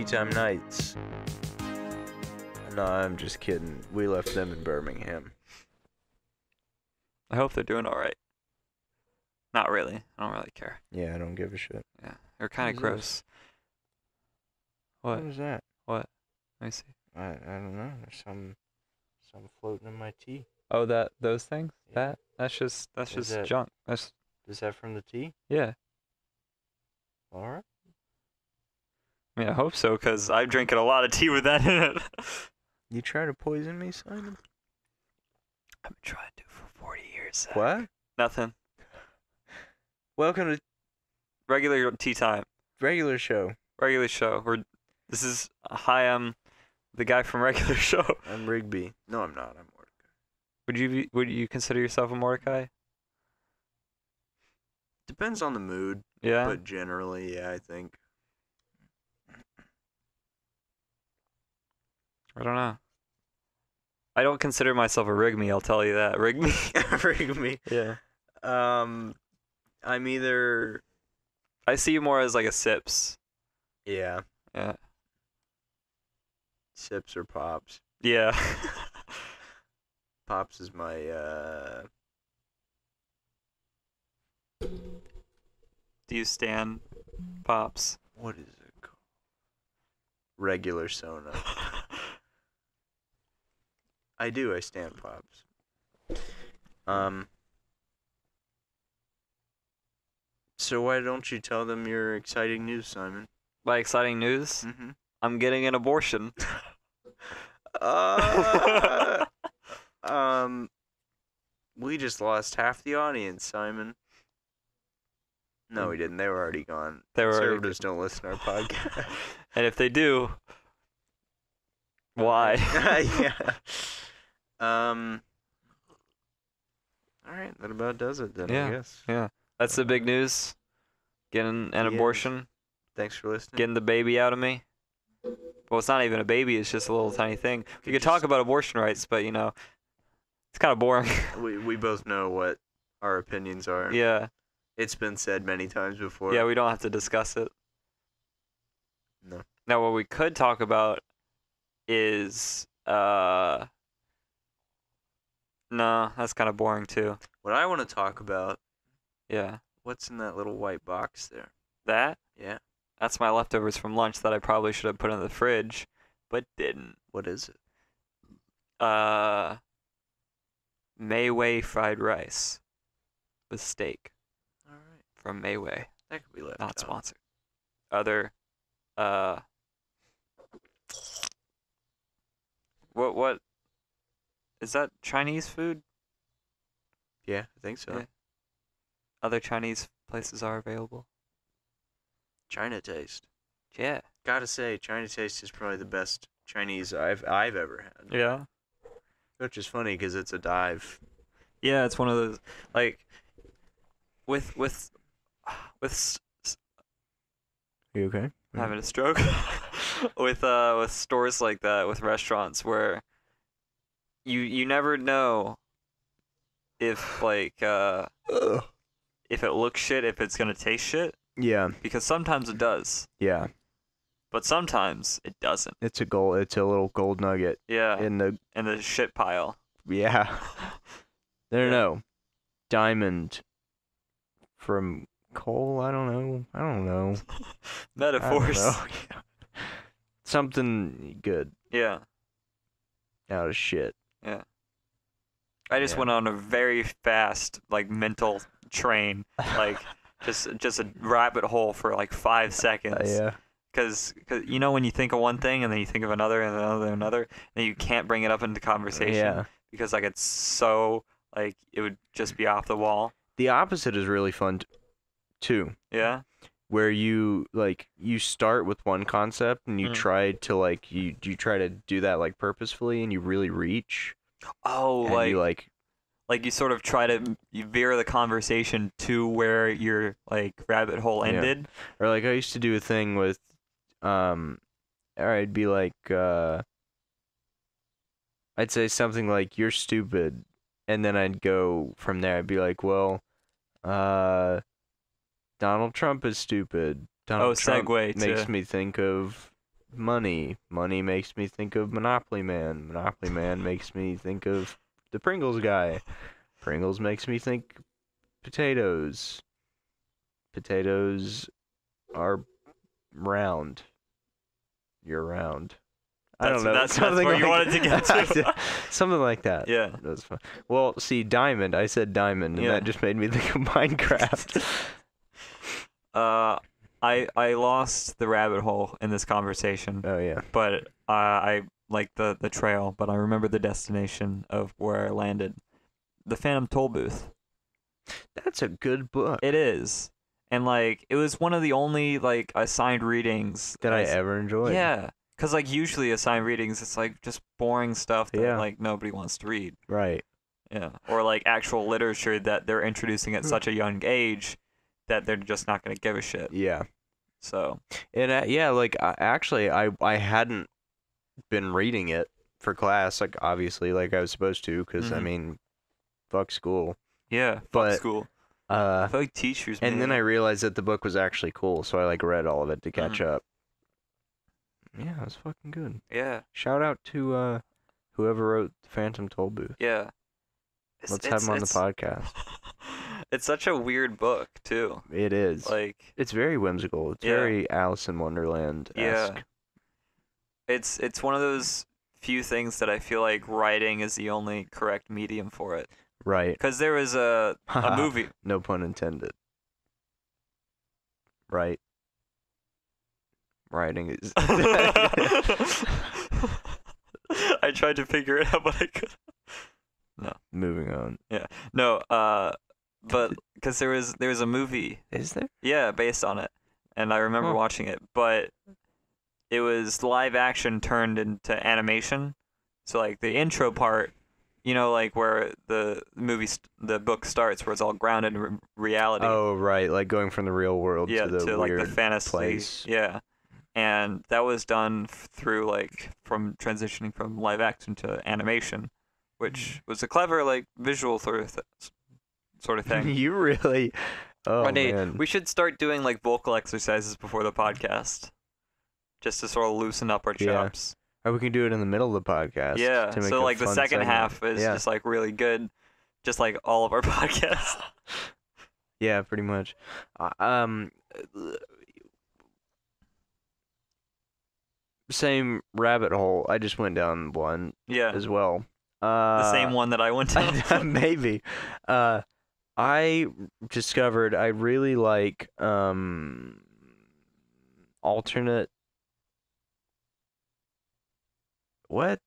Tea Time Nights. No, I'm just kidding. We left them in Birmingham. I hope they're doing all right. Not really. I don't really care. Yeah, I don't give a shit. Yeah, they're kind of What is gross. this? What? What is that? What? Let me see. I don't know. There's some floating in my tea. Oh, those things? Yeah. That's just that- junk. That's Is that from the tea? yeah. All right. I mean, I hope so, because I'm drinking a lot of tea with that in it. You try to poison me, Simon? I've been trying to for 40 years. Zach. What? Nothing. Welcome to Regular tea time. regular show. Regular show. This is hi. I'm the guy from regular show. I'm Rigby. No, I'm not. I'm Mordecai. Would you consider yourself a Mordecai? Depends on the mood, Yeah. but generally, yeah, I think. I don't know. I don't consider myself a Rigby. I'll tell you that. Rigby. Rigby. Yeah. I'm either. I see you more as like a Sips. Yeah, Yeah. Sips or Pops. Yeah. Pops is my Do you stand Pops? what is it called? Regular Sona. I do. I stand Pops. So why don't you tell them your exciting news, Simon? By exciting news, Mm-hmm. I'm getting an abortion. We just lost half the audience, Simon. No, we didn't. They were already gone. They were already Conservatives don't listen to our podcast. And if they do, why? Yeah. All right, that about does it then, Yeah. I guess. Yeah. That's the big news. Getting an Yes. abortion, Thanks for listening. getting the baby out of me. Well, it's not even a baby, it's just a little tiny thing. We could talk about abortion rights, but it's kind of boring. We both know what our opinions are. Yeah. It's been said many times before. Yeah, we don't have to discuss it. No. Now, what we could talk about is no, that's kind of boring too. What I want to talk about, Yeah. what's in that little white box there? That? Yeah. That's my leftovers from lunch that I probably should have put in the fridge, but didn't. What is it? Mayway fried rice with steak All right. from Mayway. That could be left Not out. sponsored. Other, what, is that Chinese food? Yeah, I think so. Yeah. Other Chinese places are available. China Taste. Yeah. Gotta say, China Taste is probably the best Chinese I've ever had. Yeah. Which is funny because it's a dive. Yeah, it's one of those, like, with You okay? having a stroke with stores like that, with restaurants where you never know if if it looks shit, if it's gonna taste shit, Yeah, because sometimes it does, yeah. but sometimes it doesn't. It's a little gold nugget Yeah. in the In the shit pile. yeah. Yeah. No. Diamond from coal. I don't know. Metaphors. I don't know. Something good Yeah. out of shit. Yeah. I just Yeah. went on a very fast mental train, just a rabbit hole for 5 seconds. Yeah. Because when you think of one thing and then you think of another and another, then you can't bring it up into conversation. Yeah. Because it's so it would just be off the wall. The opposite is really fun too. Yeah. Where you start with one concept and you try to you try to do that purposefully and you really reach. Oh, And you sort of try to veer the conversation to where your rabbit hole ended. Or I used to do a thing with or I'd be I'd say something like you're stupid, and then I'd go from there. I'd be like, well, Donald Trump is stupid. Donald Trump segue makes to- me think of money. Money makes me think of Monopoly Man. Monopoly Man makes me think of the Pringles guy. Pringles makes me think potatoes. Potatoes are round. You're round. I don't know. That's where you wanted to get to. Something like that. Yeah. That was fun. Well, see, diamond. I said diamond, and Yeah. that just made me think of Minecraft. I lost the rabbit hole in this conversation, Oh yeah. but I like the trail, but I remember the destination of where I landed. The Phantom Toll Booth. That's a good book It is. And like it was one of the only like assigned readings that I ever enjoyed. Yeah. Cuz like usually assigned readings it's like just boring stuff that Yeah. like nobody wants to read. Right. Yeah. Or like actual literature that they're introducing at such a young age that they're just not going to give a shit. Yeah. So, And yeah, like actually, I hadn't been reading it for class, like obviously, like I was supposed to, because I Mhm. mean, fuck school. yeah, fuck But, school. I feel like teachers And then I man. realized that the book was actually cool, so I like read all of it to catch up. Yeah, it was fucking good. Yeah. Shout out to whoever wrote Phantom Toll Booth. Yeah. Let's have him on the podcast. It's such a weird book, too. It is. Like It's very whimsical. It's Yeah. very Alice in Wonderland-esque. Yeah. It's one of those few things that I feel like writing is the only correct medium for it. Right. Cuz there was a movie. No pun intended. Right. Writing is. I tried to figure it out, but I couldn't. Moving on. No, but because there was a movie, Is there? yeah, based on it, and I remember Huh. watching it, but it was live action turned into animation. So like the intro part, you know, like where the book starts, where it's all grounded in reality. Oh, right. Like going from the real world yeah, to the like weird the fantasy. place. Yeah, and that was done through like from transitioning from live action to animation, which was a clever like visual sort of thing. You really. Oh, One day, man. we should start doing like vocal exercises before the podcast, just to sort of loosen up our Yeah. chops. Or we can do it in the middle of the podcast. Yeah. to make So a like the fun second segment. half is Yeah. just like really good, just like all of our podcasts. Yeah, pretty much. Um, same rabbit hole. I just went down one Yeah. as well. The same one that I went to. Maybe. I discovered I really like alternate. What?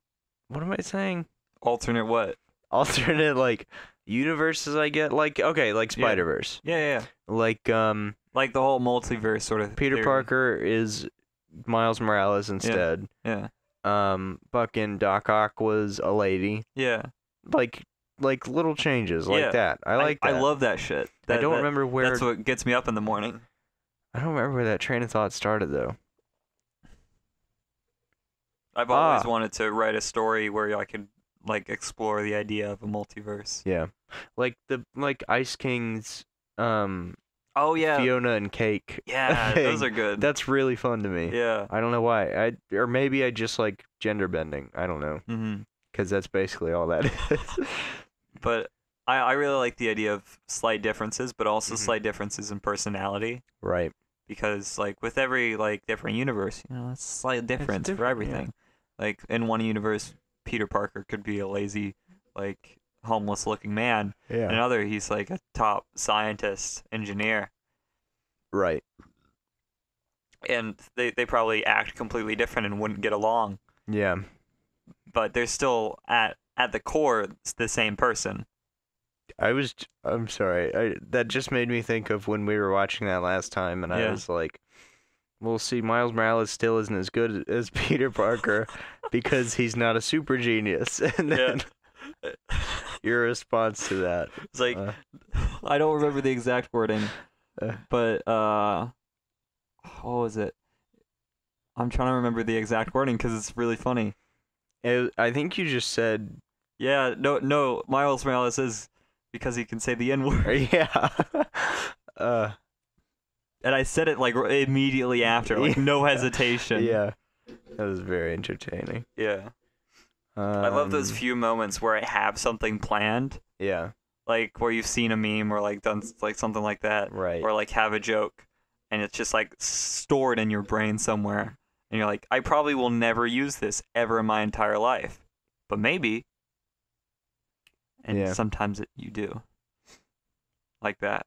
What am I saying? Alternate what? Alternate like universes. I get like okay, like Yeah. Spider-Verse. Yeah. Like Like the whole multiverse sort of. Peter theory. Parker is Miles Morales instead. Yeah. Fucking Doc Ock was a lady. Yeah. Like little changes like Yeah. that. I like that. I love that shit. I don't remember where. That's what gets me up in the morning. I don't remember where that train of thought started though. I've always wanted to write a story where I could like explore the idea of a multiverse. Yeah, like Ice King's Oh yeah. Fiona and Cake. Yeah, thing. those are good. That's really fun to me. Yeah. I don't know why. Or maybe I just like gender bending. I don't know. Mhm. Because that's basically all that is. But I really like the idea of slight differences, but also Mhm. slight differences in personality. Right. Because like with every like different universe, you know, it's a slight difference for different, everything. Like in one universe, Peter Parker could be a lazy, like homeless looking man. In Yeah. another, he's like a top scientist, engineer. Right. And they probably act completely different and wouldn't get along. Yeah. But they're still at the core the same person. I'm sorry. That just made me think of when we were watching that last time, and I Yeah. was like, "We'll see. Miles Morales still isn't as good as Peter Parker because he's not a super genius." And then your response to that, It's like uh, I don't remember the exact wording, uh, but what was it? I'm trying to remember the exact wording because it's really funny. I think you just said, Yeah, no, Miles Morales is because he can say the N-word. yeah. And I said it like immediately after, like no hesitation. Yeah. That was very entertaining. Yeah. I love those few moments where I have something planned. Yeah. Like where you've seen a meme or like done like something like that. Right. Or like have a joke and it's just like stored in your brain somewhere. And you're like, I probably will never use this ever in my entire life. But maybe. And sometimes you do. Like that.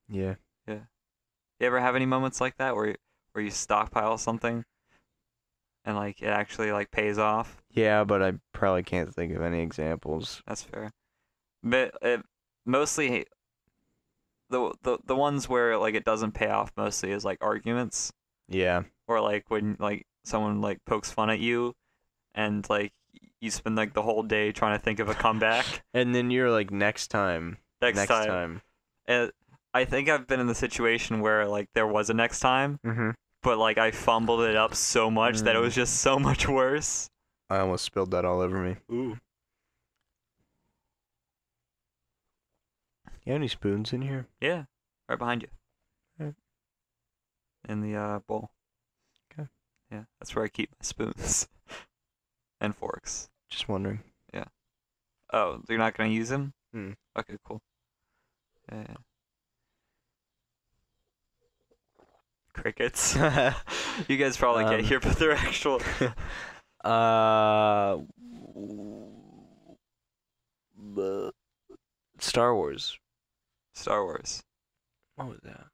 Yeah. Yeah. You ever have any moments like that where you stockpile something and like it actually like pays off? Yeah, but I probably can't think of any examples. That's fair. But mostly the ones where like it doesn't pay off mostly is like arguments. Yeah. Or like when like someone like pokes fun at you and like you spend like the whole day trying to think of a comeback. And then you're like next time. Next time. I think I've been in the situation where like there was a next time, but like I fumbled it up so much that it was just so much worse. I almost spilled that all over me. Ooh. You have any spoons in here? Yeah, right behind you. Right. In the bowl. Okay. Yeah, that's where I keep my spoons and forks. Just wondering. Yeah. Oh, you're not gonna use them? Hmm. Okay, cool. Yeah. Crickets. You guys probably can't hear, but they're actual. Star Wars. Star Wars. What was that?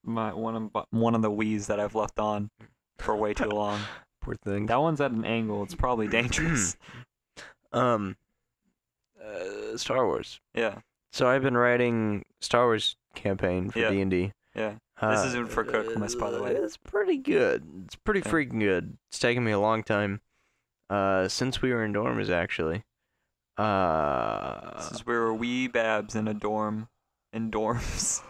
One of the Wii's that I've left on for way too long. Poor thing. That one's at an angle. It's probably dangerous. Star Wars. Yeah. So I've been writing Star Wars campaign for D&D. Yeah. This isn't for Cookmas, by the way. It's pretty good. It's pretty freaking good. It's taken me a long time. Since we were in dorms, actually. Since we were wee babs in a dorm. In dorms.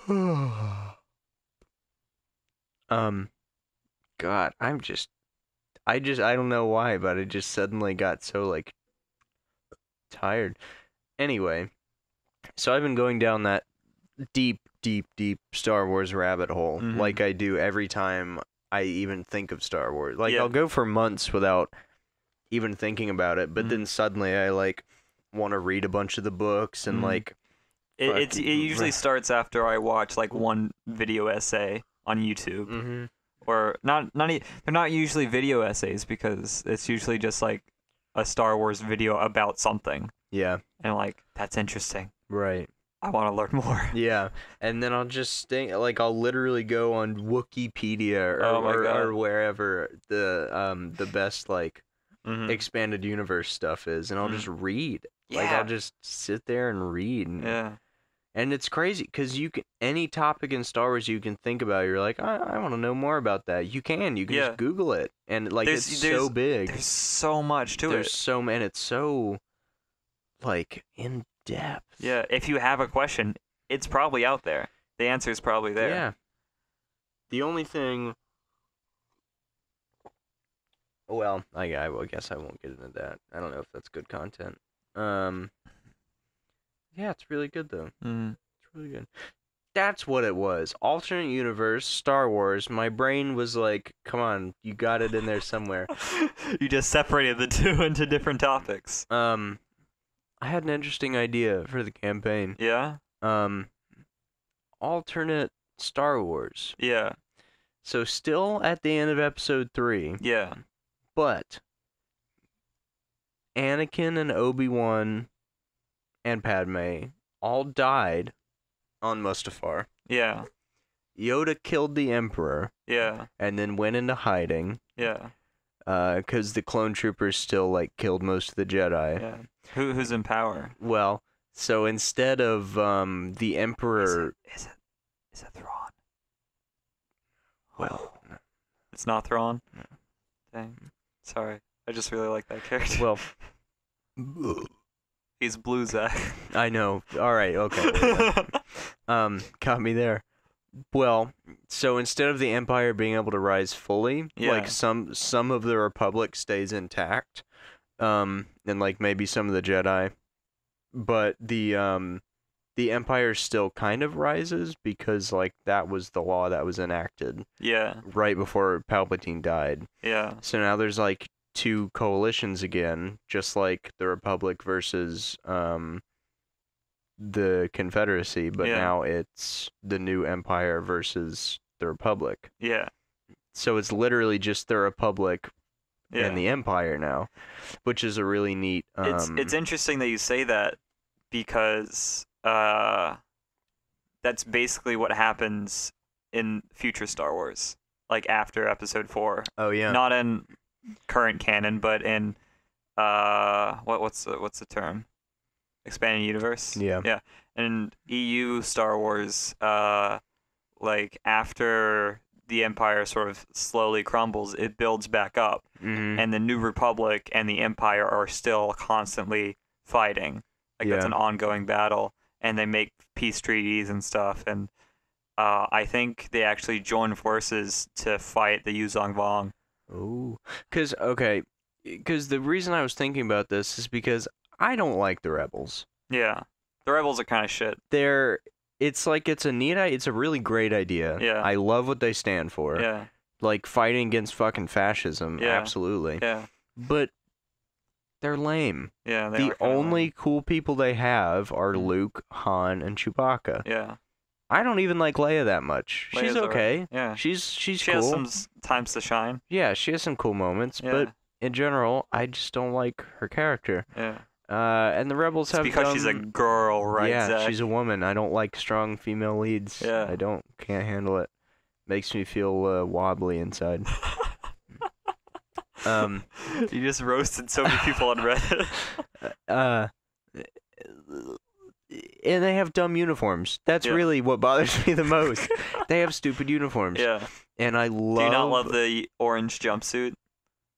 God, I don't know why, but I just suddenly got so, like, tired. Anyway, so I've been going down that deep Star Wars rabbit hole, like I do every time I even think of Star Wars. Like, I'll go for months without even thinking about it, but then suddenly I, like, want to read a bunch of the books and, like... It usually starts after I watch, like, one video essay on YouTube. Or, they're not usually video essays, because it's usually just, like, a Star Wars video about something. Yeah. And, like, that's interesting. Right. I want to learn more. Yeah, and then I'll just like I'll literally go on Wikipedia or wherever the best like expanded universe stuff is, and I'll just read. Yeah. Like I'll just sit there and read. And it's crazy because you can any topic in Star Wars you can think about. You're like, I want to know more about that. You can just Google it, and like it's so big. There's so much to it. There's so and it's so like in depth. Yeah, if you have a question, it's probably out there. The answer is probably there. Yeah. The only thing... Well, I guess I won't get into that. I don't know if that's good content. Yeah, it's really good, though. It's really good. That's what it was. Alternate universe, Star Wars. My brain was like, come on, you got it in there somewhere. You just separated the two into different topics. I had an interesting idea for the campaign. Yeah? Alternate Star Wars. Yeah. So still at the end of episode 3. Yeah. But Anakin and Obi-Wan and Padme all died on Mustafar. Yeah. Yoda killed the Emperor. Yeah. And then went into hiding. Yeah. Because the clone troopers still, like, killed most of the Jedi. Yeah. Who's in power? Well, so instead of the Emperor... Is it Thrawn? Well... No. It's not Thrawn? No. Dang. Sorry. I just really like that character. Well... He's blue, Zach. I know. Alright, okay. Got me there. Well, so instead of the Empire being able to rise fully, like some of the Republic stays intact, and like maybe some of the Jedi, but the the Empire still kind of rises because like that was the law that was enacted Yeah. right before Palpatine died. Yeah. So now there's like two coalitions again, just like the Republic versus the Confederacy, but Yeah. now it's the new Empire versus the Republic. Yeah. So it's literally just the Republic Yeah. and the Empire now, which is a really neat. It's interesting that you say that because that's basically what happens in future Star Wars, like after Episode 4. Oh yeah. Not in current canon, but in what's the term? Expanded universe. Yeah. Yeah. And EU Star Wars, like after the Empire sort of slowly crumbles, it builds back up, and the New Republic and the Empire are still constantly fighting. Like that's an ongoing battle, and they make peace treaties and stuff. And I think they actually join forces to fight the Yuzong Vong. Oh, because the reason I was thinking about this is because I don't like the Rebels. Yeah, the Rebels are kind of shit. It's a really great idea. Yeah. I love what they stand for. Yeah. Like fighting against fucking fascism, Yeah. absolutely. Yeah. But they're lame. Yeah. They The are kinda only lame. cool people they have are Luke, Han, and Chewbacca. Yeah. I don't even like Leia that much. She's Leia's alright. okay. Yeah. She's She cool. has some times to shine. Yeah, she has some cool moments, Yeah. but in general, I just don't like her character. Yeah. And the Rebels It's have because she's a girl, right? yeah, Zach? she's a woman. I don't like strong female leads. Yeah. I can't handle it. Makes me feel wobbly inside. You just roasted so many people on Reddit. And they have dumb uniforms. That's Yeah. really what bothers me the most. They have stupid uniforms. Yeah. And I love. Do you not love the orange jumpsuit?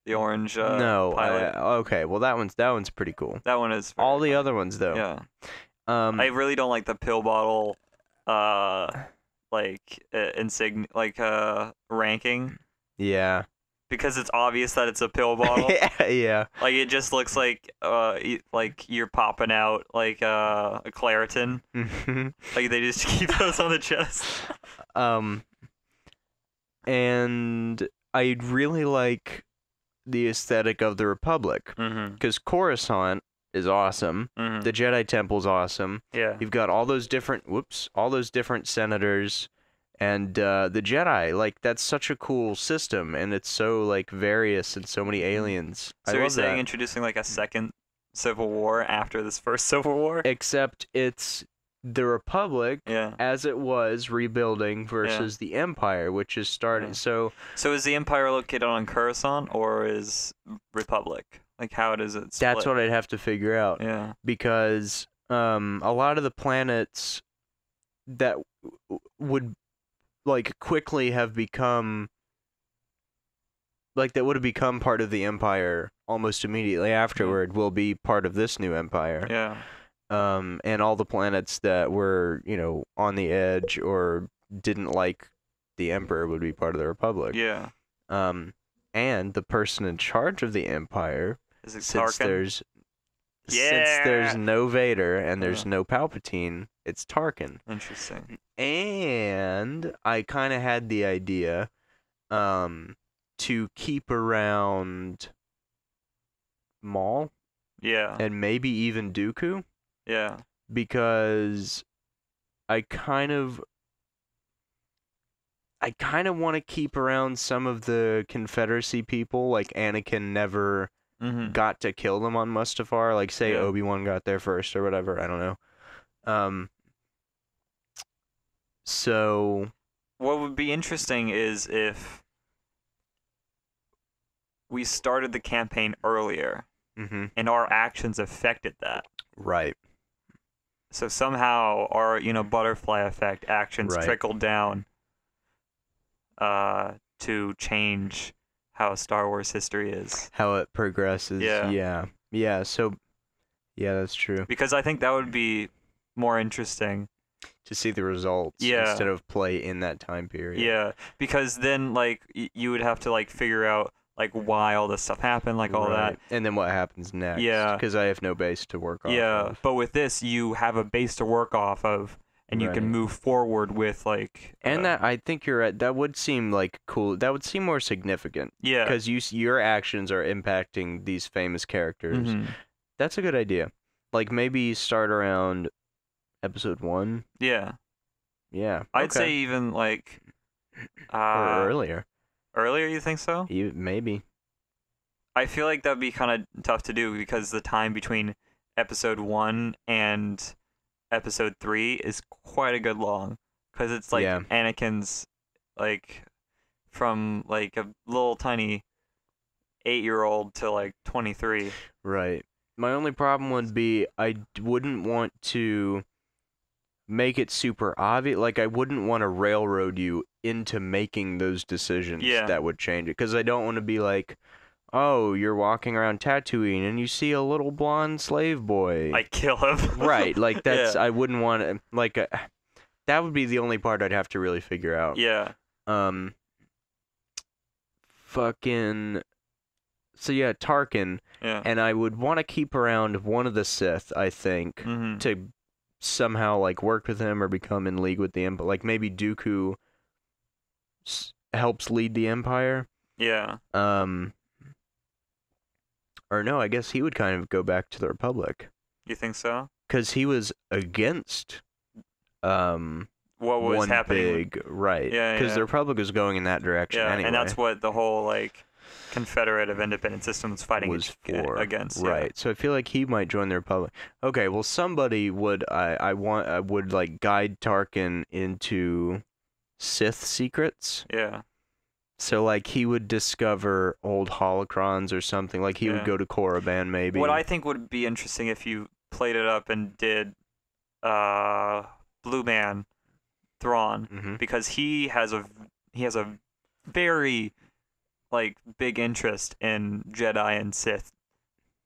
The orange no. pilot? Okay. Well, that one's pretty cool. That one is. All the funny. other ones though. Yeah. I I really don't like the pill bottle, ranking, yeah. because it's obvious that it's a pill bottle. Yeah. Like it just looks like like you're popping out like a Claritin. Like they just keep those on the chest. And I really like the aesthetic of the Republic Mm-hmm. because Coruscant is awesome. Mm-hmm. The Jedi Temple's awesome. Yeah. You've got all those different senators and the Jedi. Like that's such a cool system, and it's so like various and so many aliens. So I you're love saying that. introducing like a second Civil War after this first Civil War? Except it's the Republic Yeah. as it was rebuilding versus the Empire, which is starting. Yeah. So So is the Empire located on Coruscant or is Republic? Like how does it split? that's what I'd have to figure out. Yeah. Because a lot of the planets that would like quickly have become like that would have become part of the Empire almost immediately afterward will be part of this new Empire. Yeah. And all the planets that were, on the edge or didn't like the Emperor would be part of the Republic. Yeah. And the person in charge of the Empire, Is it since Tarkin? there's no Vader and there's no Palpatine, it's Tarkin. Interesting. And I kind of had the idea to keep around Maul Yeah. and maybe even Dooku. Yeah. Because I kind of want to keep around some of the Confederacy people, like Anakin never Mm-hmm. got to kill them on Mustafar, like say Yeah. Obi-Wan got there first or whatever, I don't know. So What would be interesting is if we started the campaign earlier and our actions affected that. right. So somehow our, butterfly effect actions Right. trickled down to change how Star Wars history is. How it progresses. Yeah. Yeah, so yeah, that's true. Because I think that would be more interesting. To see the results Yeah. instead of play in that time period. Yeah, because then like you would have to like figure out like why all this stuff happened, like all that. And then what happens next? Yeah. Because I have no base to work off Yeah, of. but with this, you have a base to work off of, and you can Right. move forward with like. And that, I think you're right. That would seem like cool. That would seem more significant. Yeah. Because your actions are impacting these famous characters. Mhm. That's a good idea. Like maybe start around episode 1. Yeah. Yeah. I'd say okay. even like. Or earlier. Earlier, you think so? Maybe. I feel like that'd be kind of tough to do because the time between episode 1 and episode 3 is quite a good long. Because it's like Yeah. Anakin's like from like a little tiny 8-year-old to like 23. Right. My only problem would be I wouldn't want to make it super obvious. Like, I wouldn't want to railroad you into making those decisions that would change it. Because I don't want to be like, oh, you're walking around Tatooine and you see a little blonde slave boy. I kill him. Right. Like, that's, Yeah. I wouldn't want to, like, that would be the only part I'd have to really figure out. Yeah. Fucking. So yeah, Tarkin. Yeah. And I would want to keep around one of the Sith, I think, Mhm. to somehow like work with him or become in league with the Empire. Like maybe Dooku helps lead the Empire. Yeah. Or no, I guess he would kind of go back to the Republic. You think so? Because he was against What was one happening? big right. Yeah, Because yeah. the Republic was going in that direction Yeah, anyway. and that's what the whole like Confederate of Independent System was fighting was for against. right. So I feel like he might join the Republic. Okay, well somebody would I would like guide Tarkin into Sith secrets. Yeah. So like he would discover old holocrons or something. Like he would go to Korriban maybe. What I think would be interesting if you played it up and did Blue Man Thrawn, because he has a very like big interest in Jedi and Sith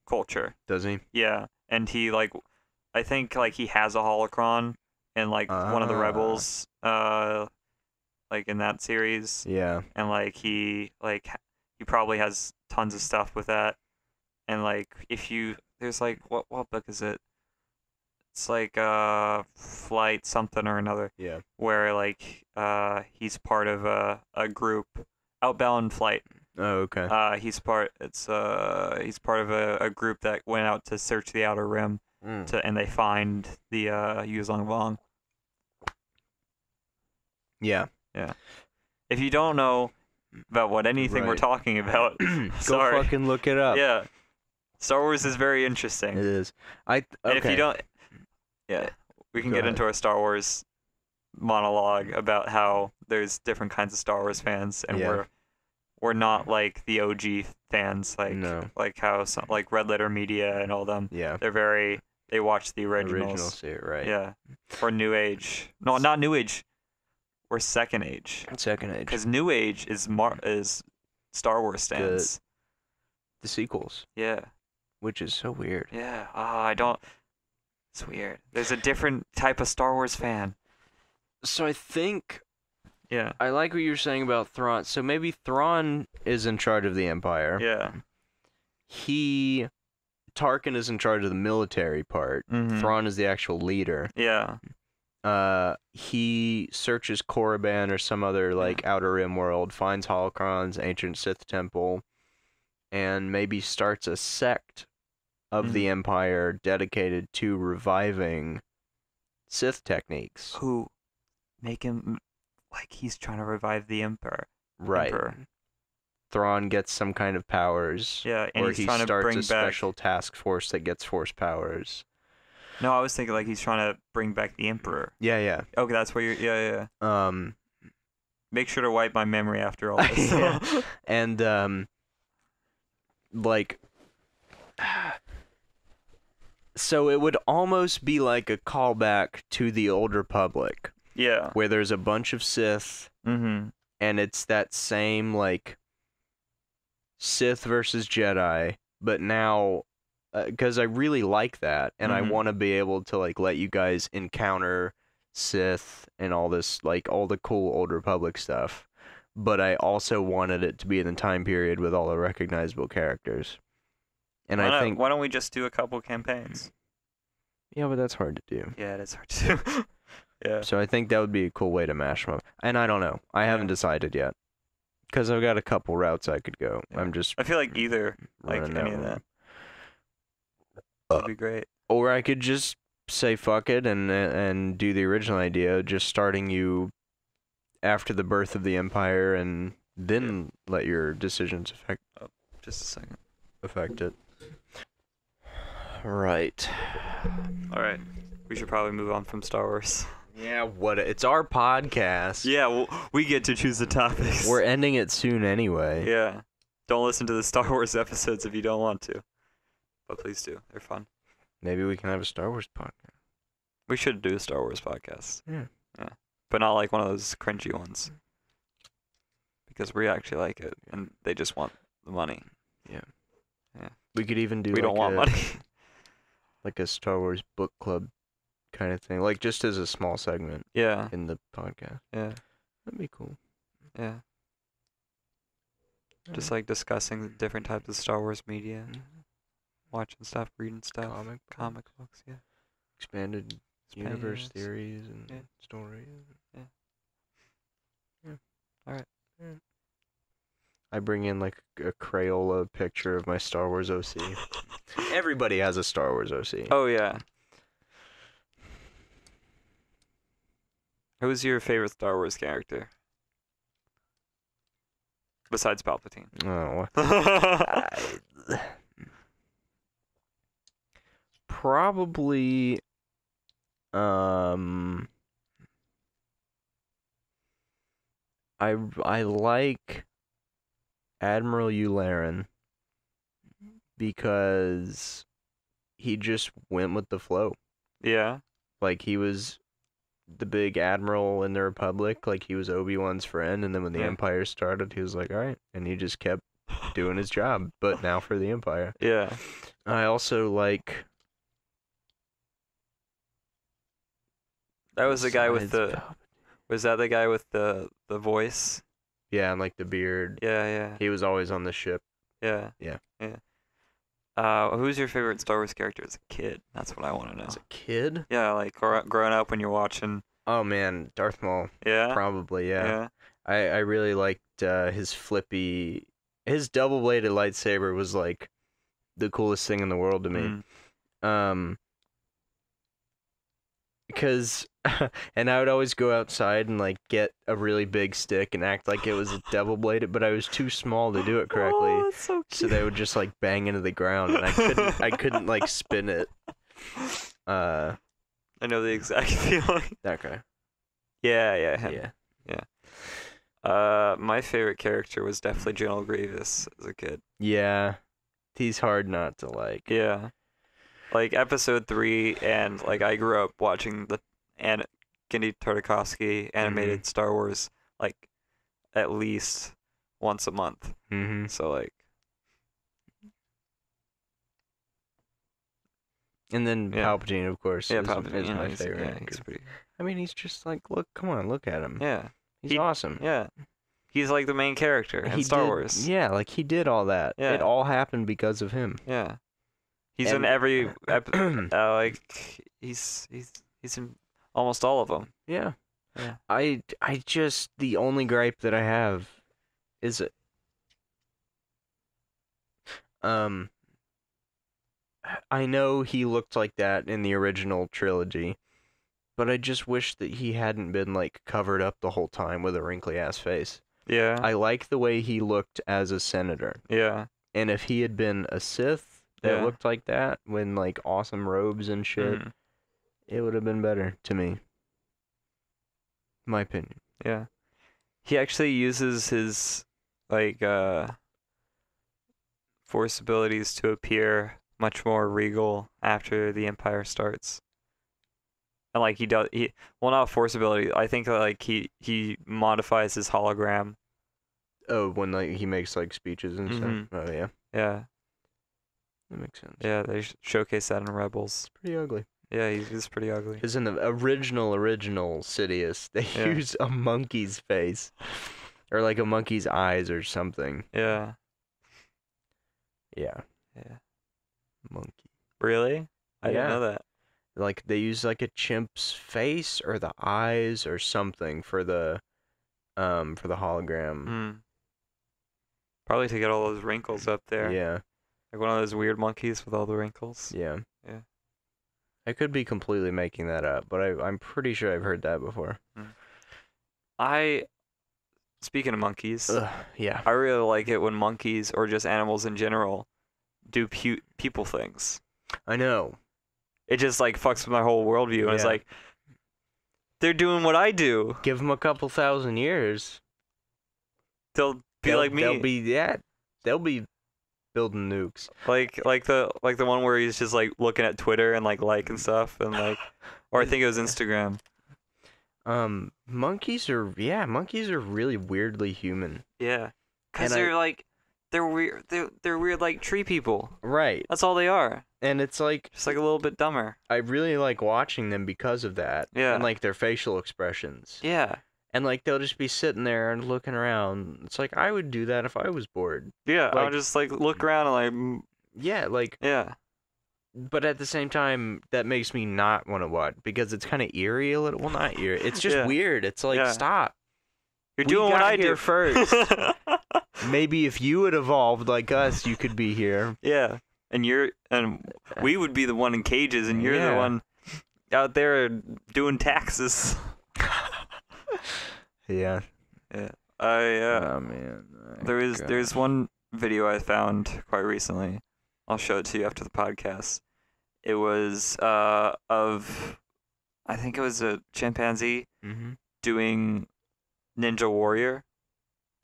culture. Does he? Yeah, and he like I think like he has a holocron in like one of the Rebels like in that series. Yeah. And like he probably has tons of stuff with that. And like if you there's like what book is it? It's like Flight something or another. Yeah. Where like he's part of a group, Outbound Flight. Oh, okay. He's part of a group that went out to search the Outer Rim and they find the Yuzong Vong. Yeah. Yeah. If you don't know about what anything we're talking about, Go sorry. fucking look it up. Yeah. Star Wars is very interesting. It is. Okay. And if you don't, we can Go get ahead. into our Star Wars monologue about how there's different kinds of Star Wars fans, and we're not like the OG fans, like how like Red Letter Media and all them. Yeah. They watch the originals. Right. Yeah. Or New Age. No, not New Age. Or Second Age. Second Age. Because New Age is Star Wars stands. The sequels. Yeah. Which is so weird. Yeah. It's weird. There's a different type of Star Wars fan. So I think Yeah. I like what you're saying about Thrawn. So maybe Thrawn is in charge of the Empire. Yeah. Tarkin is in charge of the military part. Mhm. Thrawn is the actual leader. Yeah. He searches Korriban or some other like Outer Rim world, finds holocrons, ancient Sith temple, and maybe starts a sect of the Empire dedicated to reviving Sith techniques. Who make him like he's trying to revive the Emperor. Right. Thrawn gets some kind of powers. Yeah, and or he's he trying to starts bring a back special task force that gets force powers. No, I was thinking like he's trying to bring back the Emperor. Yeah. Okay, that's what you're. Yeah. Make sure to wipe my memory after all this. Yeah. And like, so it would almost be like a callback to the Old Republic. Yeah. Where there's a bunch of Sith. Mm-hmm. And it's that same like Sith versus Jedi, but now. Because I really like that, and I want to be able to like let you guys encounter Sith and all this, like all the cool Old Republic stuff. but I also wanted it to be in the time period with all the recognizable characters. And I think why don't we just do a couple campaigns? yeah, but that's hard to do. Yeah, it is hard to do. Yeah. So I think that would be a cool way to mash them up. And I don't know. I haven't decided yet. Because I've got a couple routes I could go. Yeah. I'm just I feel like either, like running any out of of that, them. would be great. Or I could just say fuck it and do the original idea, just starting you after the birth of the Empire, and then let your decisions Just a second. affect it. Right. All right. We should probably move on from Star Wars. Yeah, it's our podcast. Yeah, well, we get to choose the topics. We're ending it soon anyway. Yeah. Don't listen to the Star Wars episodes if you don't want to. But please do. They're fun. Maybe we can have a Star Wars podcast. We should do a Star Wars podcast. Yeah. Yeah. But not like one of those cringy ones. Because we actually like it, and they just want the money. Yeah. Yeah. We could even do We don't want money. like a Star Wars book club kind of thing, like just as a small segment Yeah. in the podcast. Yeah. That'd be cool. Yeah. Just like discussing the different types of Star Wars media, watching stuff, reading stuff, comic books, yeah. Expanded universe Expanded, theories and yeah. stories. Yeah. Yeah. All right. Yeah. I bring in like a Crayola picture of my Star Wars OC. Everybody has a Star Wars OC. Oh yeah. Who's your favorite Star Wars character? Besides Palpatine. Oh. Probably I like Admiral Yularen because he just went with the flow. Yeah. Like he was the big admiral in the Republic, like he was Obi-Wan's friend, and then when the Empire started, he was like, all right, and he just kept doing his job, but now for the Empire. Yeah. I also like... That was the guy with the... Was that the guy with the voice? Yeah, and like the beard. Yeah, yeah. He was always on the ship. Yeah. Yeah. Yeah. Who's your favorite Star Wars character as a kid? That's what I want to know. As a kid? Yeah, like growing up when you're watching. Oh man, Darth Maul. Yeah. Probably, yeah. Yeah. I really liked his flippy... His double-bladed lightsaber was like the coolest thing in the world to me. Because... and I would always go outside and like get a really big stick and act like it was double-bladed, but I was too small to do it correctly. Oh, that's so cute. So they would just like bang into the ground, and I couldn't like spin it. I know the exact feeling. That guy. Yeah, yeah, him. Yeah. My favorite character was definitely General Grievous as a kid. Yeah. He's hard not to like. Yeah. Like episode 3, and like I grew up watching the Genndy Tartakovsky animated Star Wars like at least once a month. Mm-hmm. So like. And then Palpatine, of course, is my favorite. Yeah, he's pretty. I mean, he's just like, look at him. Yeah. He's awesome. Yeah. He's like the main character in Star Wars. Yeah, like he did all that. Yeah. It all happened because of him. Yeah. He's in every like he's in almost all of them. Yeah. Yeah. I just, the only gripe that I have is I know he looked like that in the original trilogy, but I just wish that he hadn't been like covered up the whole time with a wrinkly ass face. Yeah. I like the way he looked as a senator. Yeah. And if he had been a Sith that looked like that, with like awesome robes and shit, it would have been better to me. My opinion. Yeah. He actually uses his like force abilities to appear much more regal after the Empire starts. And like not force ability, I think like he modifies his hologram. Oh, when like he makes like speeches and stuff. Oh yeah. Yeah. That makes sense. Yeah, they showcase that in Rebels. It's pretty ugly. Yeah, he's pretty ugly. Because in the original Sidious, they use a monkey's face. Or like a monkey's eyes or something. Yeah. Yeah. Yeah. Monkey. Really? I didn't Yeah. know that. Like they use like a chimp's face or the eyes or something for the hologram. Hmm. Probably to get all those wrinkles up there. Yeah. Like one of those weird monkeys with all the wrinkles. Yeah. Yeah. I could be completely making that up, but I'm pretty sure I've heard that before. Speaking of monkeys, Ugh, yeah. I really like it when monkeys or just animals in general do people things. I know. It just like fucks with my whole worldview, and it's Yeah. like they're doing what I do. Give them a couple thousand years. They'll be like me. They'll be building nukes. Like the one where he's just like looking at Twitter and like and stuff and like, or I think it was Instagram. Monkeys are really weirdly human. Yeah, because And they're like they're weird. They're weird like tree people. Right. That's all they are. And it's like Just like a little bit dumber. I really like watching them because of that. Yeah. And like their facial expressions. Yeah. And like they'll just be sitting there and looking around. It's like I would do that if I was bored. Yeah. I Like- would just like look around and like. Yeah, like Yeah. but at the same time that makes me not want to watch because it's kind of eerie a little. Well, not eerie. It's just Yeah. weird. It's like Yeah. stop. You're We doing what got I here do first. Maybe if you had evolved like us, you could be here. Yeah. And we would be the one in cages, and you're the Yeah. one out there doing taxes. Yeah. Yeah. Oh man. There's one video I found quite recently. I'll show it to you after the podcast. It was of I think it was a chimpanzee Mm-hmm. doing Ninja Warrior.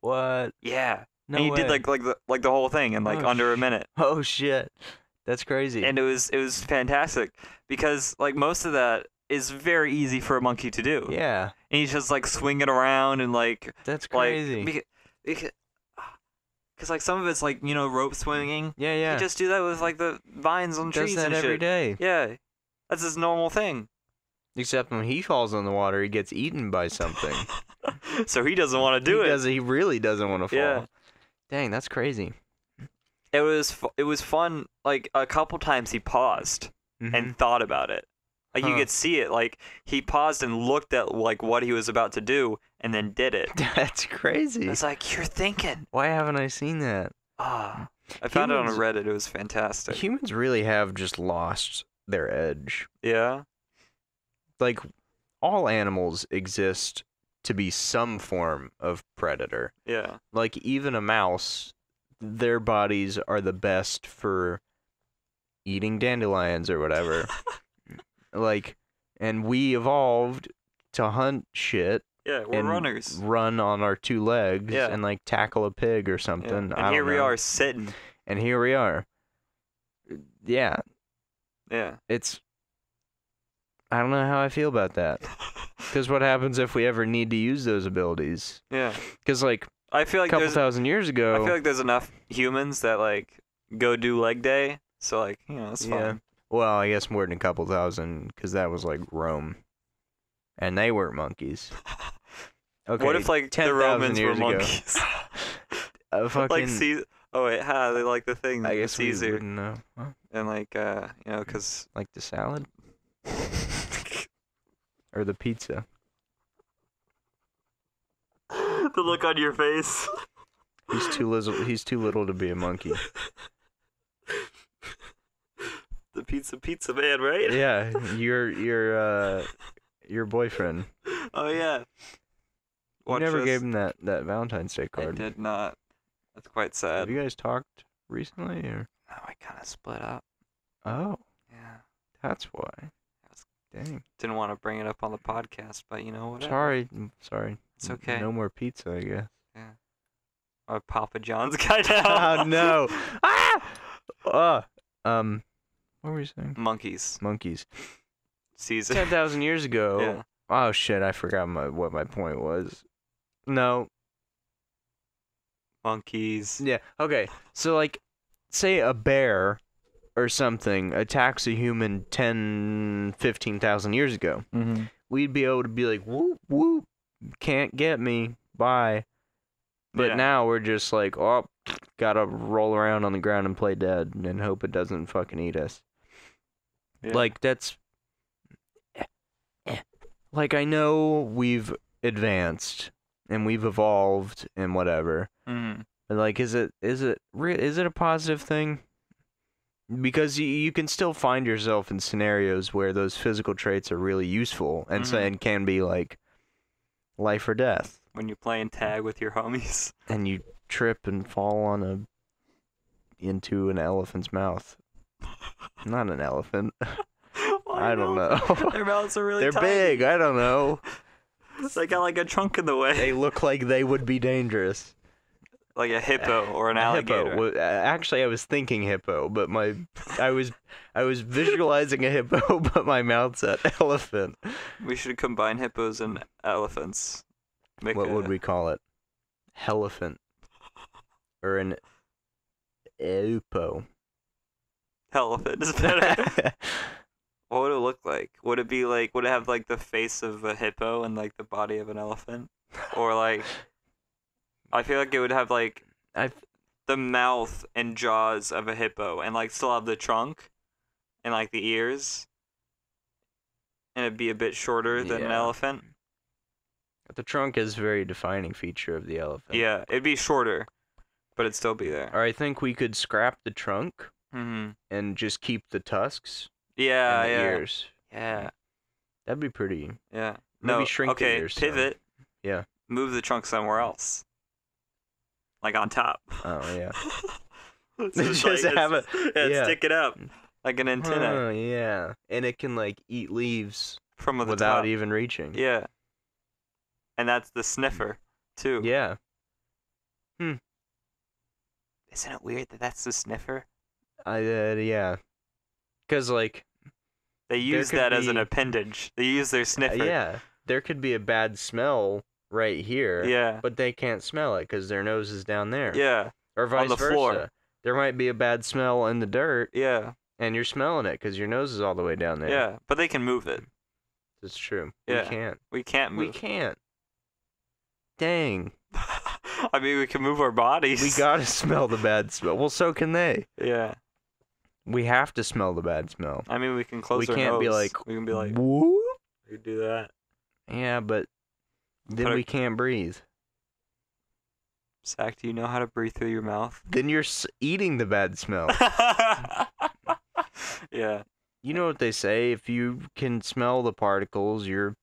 What? Yeah. No and he way. did like the whole thing in like Oh, under a minute. Oh shit. That's crazy. And it was fantastic because like most of that is very easy for a monkey to do. yeah, And he's just like swinging around and like that's crazy. because like some of it's like, you know, rope swinging. yeah, yeah. You just do that with like the vines on Does trees that and every shit. day. Yeah. That's his normal thing. Except when he falls in the water, he gets eaten by something. So he doesn't want to do it. He really doesn't want to fall. Yeah. Dang, that's crazy. It was fun. Like a couple times he paused Mhm. and thought about it. Like you Huh. could see it. Like he paused and looked at like what he was about to do and then did it. That's crazy. It's like you're thinking. Why haven't I seen that? Ah, I found it on Humans- Reddit. It was fantastic. Humans really have just lost their edge. Yeah. Like, all animals exist to be some form of predator. Yeah. Like, even a mouse, their bodies are the best for eating dandelions or whatever. Like, and we evolved to hunt shit Yeah. We're and runners. run on our two legs Yeah. and like tackle a pig or Yeah. something. And I here don't we know. are sitting. And here we are. Yeah, Yeah. it's. I don't know how I feel about that. Because what happens if we ever need to use those abilities? Yeah. Because like I feel a like couple there's thousand years ago. I feel like there's enough humans that like go do leg day. So like, you know, it's fine. Well, I guess more than a couple thousand, because that was like Rome, and they weren't monkeys. Okay. What if like the 10,000 Romans were years ago. monkeys? Fucking. Like Caesar. Oh wait, they like the thing. I guess we Caesar wouldn't know. Huh? and like you know, cause Like the salad or the pizza. the look on your face. He's too little. He's too little to be a monkey. The pizza man, right? Yeah, your boyfriend. Oh yeah. You never this. gave him that Valentine's Day I card. did not. That's quite Have sad. you guys talked recently, or? No, I kind of split up. Oh, Yeah. that's why. Dang. Didn't want to bring it up on the podcast, but you know what? Sorry. It's okay. No more pizza, I guess. Yeah. I'm a Papa John's guy now. Oh no! What were you saying? Monkeys. Monkeys. Caesar. 10,000 years ago. Yeah. Oh shit! I forgot what my point was. No. Monkeys. Yeah. Okay. So like, say a bear or something attacks a human 10, 15,000 years ago. Mm-hmm. We'd be able to be like, whoop whoop, can't get me. Bye. But Yeah. now we're just like, oh, gotta roll around on the ground and play dead and hope it doesn't fucking eat us. Yeah. Like, that's... Like, I know we've advanced and we've evolved and whatever. Mm-hmm. But, like, is it a positive thing? Because you can still find yourself in scenarios where those physical traits are really useful and and can be like life or death. When you're playing tag with your homies. And you trip and fall into an elephant's mouth. Not an elephant. I don't know. Their mouths are really They're tiny. big. I don't know. They got like a trunk in the way. They look like they would be dangerous. Like a hippo or an alligator. Hippo. Actually, I was thinking hippo, but I was visualizing a hippo, but my mouth said elephant. We should combine hippos and elephants. What would we call it? Elephant. Or an eupo. Elephant is better. What would it look like? Would it have like the face of a hippo and like the body of an elephant? Or like, I feel like it would have like the mouth and jaws of a hippo and like still have the trunk and like the ears. And it'd be a bit shorter than an elephant. The trunk is a very defining feature of the elephant. Yeah, it'd be shorter, but it'd still be there. Or I think we could scrap the trunk and just keep the tusks Yeah, and the yeah. ears. Yeah. That'd be pretty. Yeah. Maybe No, shrink the okay, ears some. pivot. Yeah. Move the trunk somewhere else. Like on top. Oh, yeah. Just have it. Yeah. Stick it up. Like an antenna. Oh, yeah. And it can, like, eat leaves From the without top. even reaching. Yeah. And that's the sniffer, too. Yeah. Isn't it weird that that's the sniffer? Yeah. Because, like... They use could that as an be- appendage. They use their sniffer. yeah. There could be a bad smell right here. Yeah. But they can't smell it because their nose is down there. Yeah. Or vice the versa. floor. There might be a bad smell in the dirt, Yeah. and you're smelling it because your nose is all the way down there. Yeah. But they can move it. That's true. Yeah. We can't. We can't move. We can't. Dang. I mean, we can move our bodies. We gotta smell the bad smell. Well, so can they. Yeah. We have to smell the bad smell. I mean, we can close We our can't nose. be like, We can be like, whoop. we can do that. Yeah, but then Put a- we can't breathe. Zach, do you know how to breathe through your mouth? Then you're eating the bad smell. Yeah. You know what they say? If you can smell the particles, you're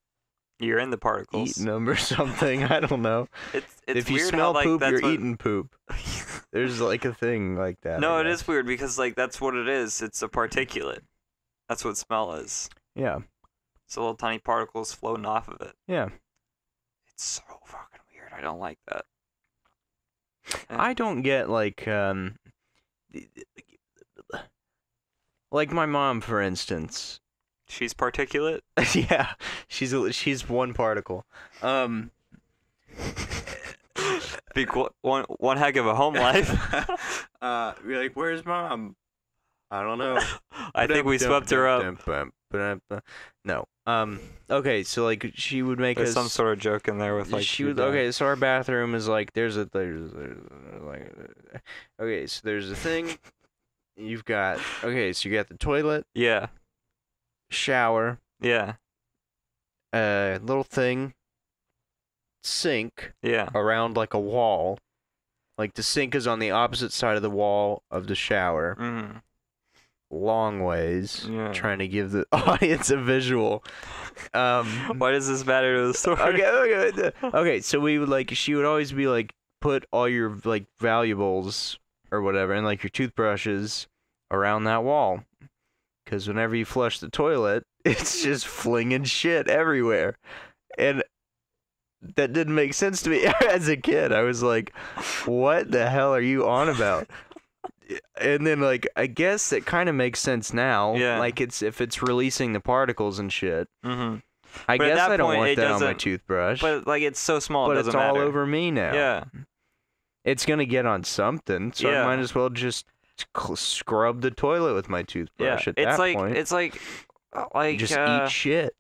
You're in the particles. eating them or something. I don't know. It's If you weird smell how, like, poop, that's you're what... eating poop. There's like a thing like that. No, I it guess. is weird because like that's what it is. It's a particulate. That's what smell is. Yeah. It's little tiny particles floating off of it. Yeah. It's so fucking weird. I don't like that. I don't get like my mom, for instance. She's particulate. Yeah, she's one particle. Big one heck of a home life. You're like, where's mom? I don't know. I think we swept her up. No. Okay, so like she would make There's us some sort of joke in there with like. she your would dad. okay, so our bathroom is like there's like okay, so there's a thing. You've got okay, so you got the toilet, Yeah. shower, Yeah. little thing, sink Yeah. around like a wall. Like the sink is on the opposite side of the wall of the shower. Mm. Long ways. Yeah. Trying to give the audience a visual. Why does this matter to the story? Okay, so we would like she would always be like put all your like valuables or whatever and like your toothbrushes around that wall. Cuz whenever you flush the toilet, it's just flinging shit everywhere. And that didn't make sense to me as a kid. I was like, "What the hell are you on about?" And then like I guess it kind of makes sense now. Yeah. Like if it's releasing the particles and shit. Mm-hmm. I But at guess that I don't point, want it that on my doesn't- toothbrush. But like it's so small, But it it's doesn't all matter. over me now. Yeah. It's gonna get on something, so Yeah. I might as well just scrub the toilet with my Yeah. toothbrush. At It's that like point, it's like just eat shit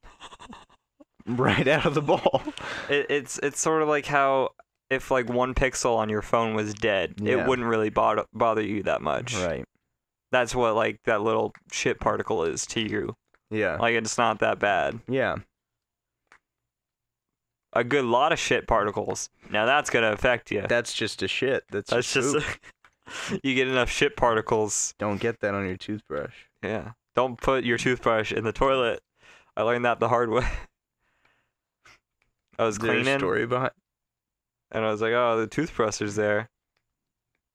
right out of the bowl. It's sort of like how if like 1 pixel on your phone was dead, Yeah. it wouldn't really bother you that much. Right. That's what like that little shit particle is to you. Yeah. Like it's not that bad. Yeah. A good lot of shit particles. Now that's gonna affect you. That's just a shit. That's just poop. you get enough shit particles. Don't get that on your toothbrush. Yeah. Don't put your toothbrush in the toilet. I learned that the hard way. I was There's cleaning. a story behind. And I was like, oh, the toothbrush is there.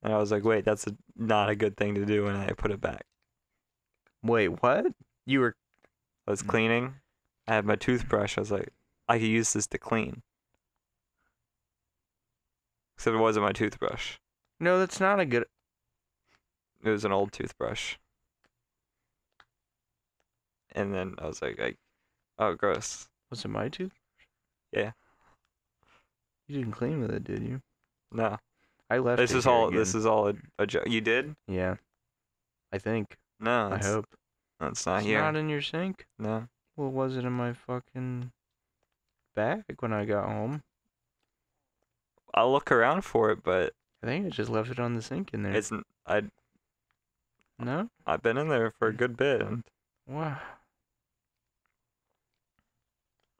And I was like, wait, that's not a good thing to do, and I put it back. Wait, what? You were. I was cleaning. I had my toothbrush. I was like, I could use this to clean. Except it wasn't my toothbrush. No, that's not a good. It was an old toothbrush. And then I was like, oh, gross. Was it my toothbrush? Yeah. You didn't clean with it, did you? No. I left. This is all a joke. You did? Yeah. I think. No. I hope. It's not It's here. not in your sink? No. Well, was it in my fucking bag when I got home? I'll look around for it, but I think I just left it on the sink in there. it's No? I've been in there for a good bit. And Wow.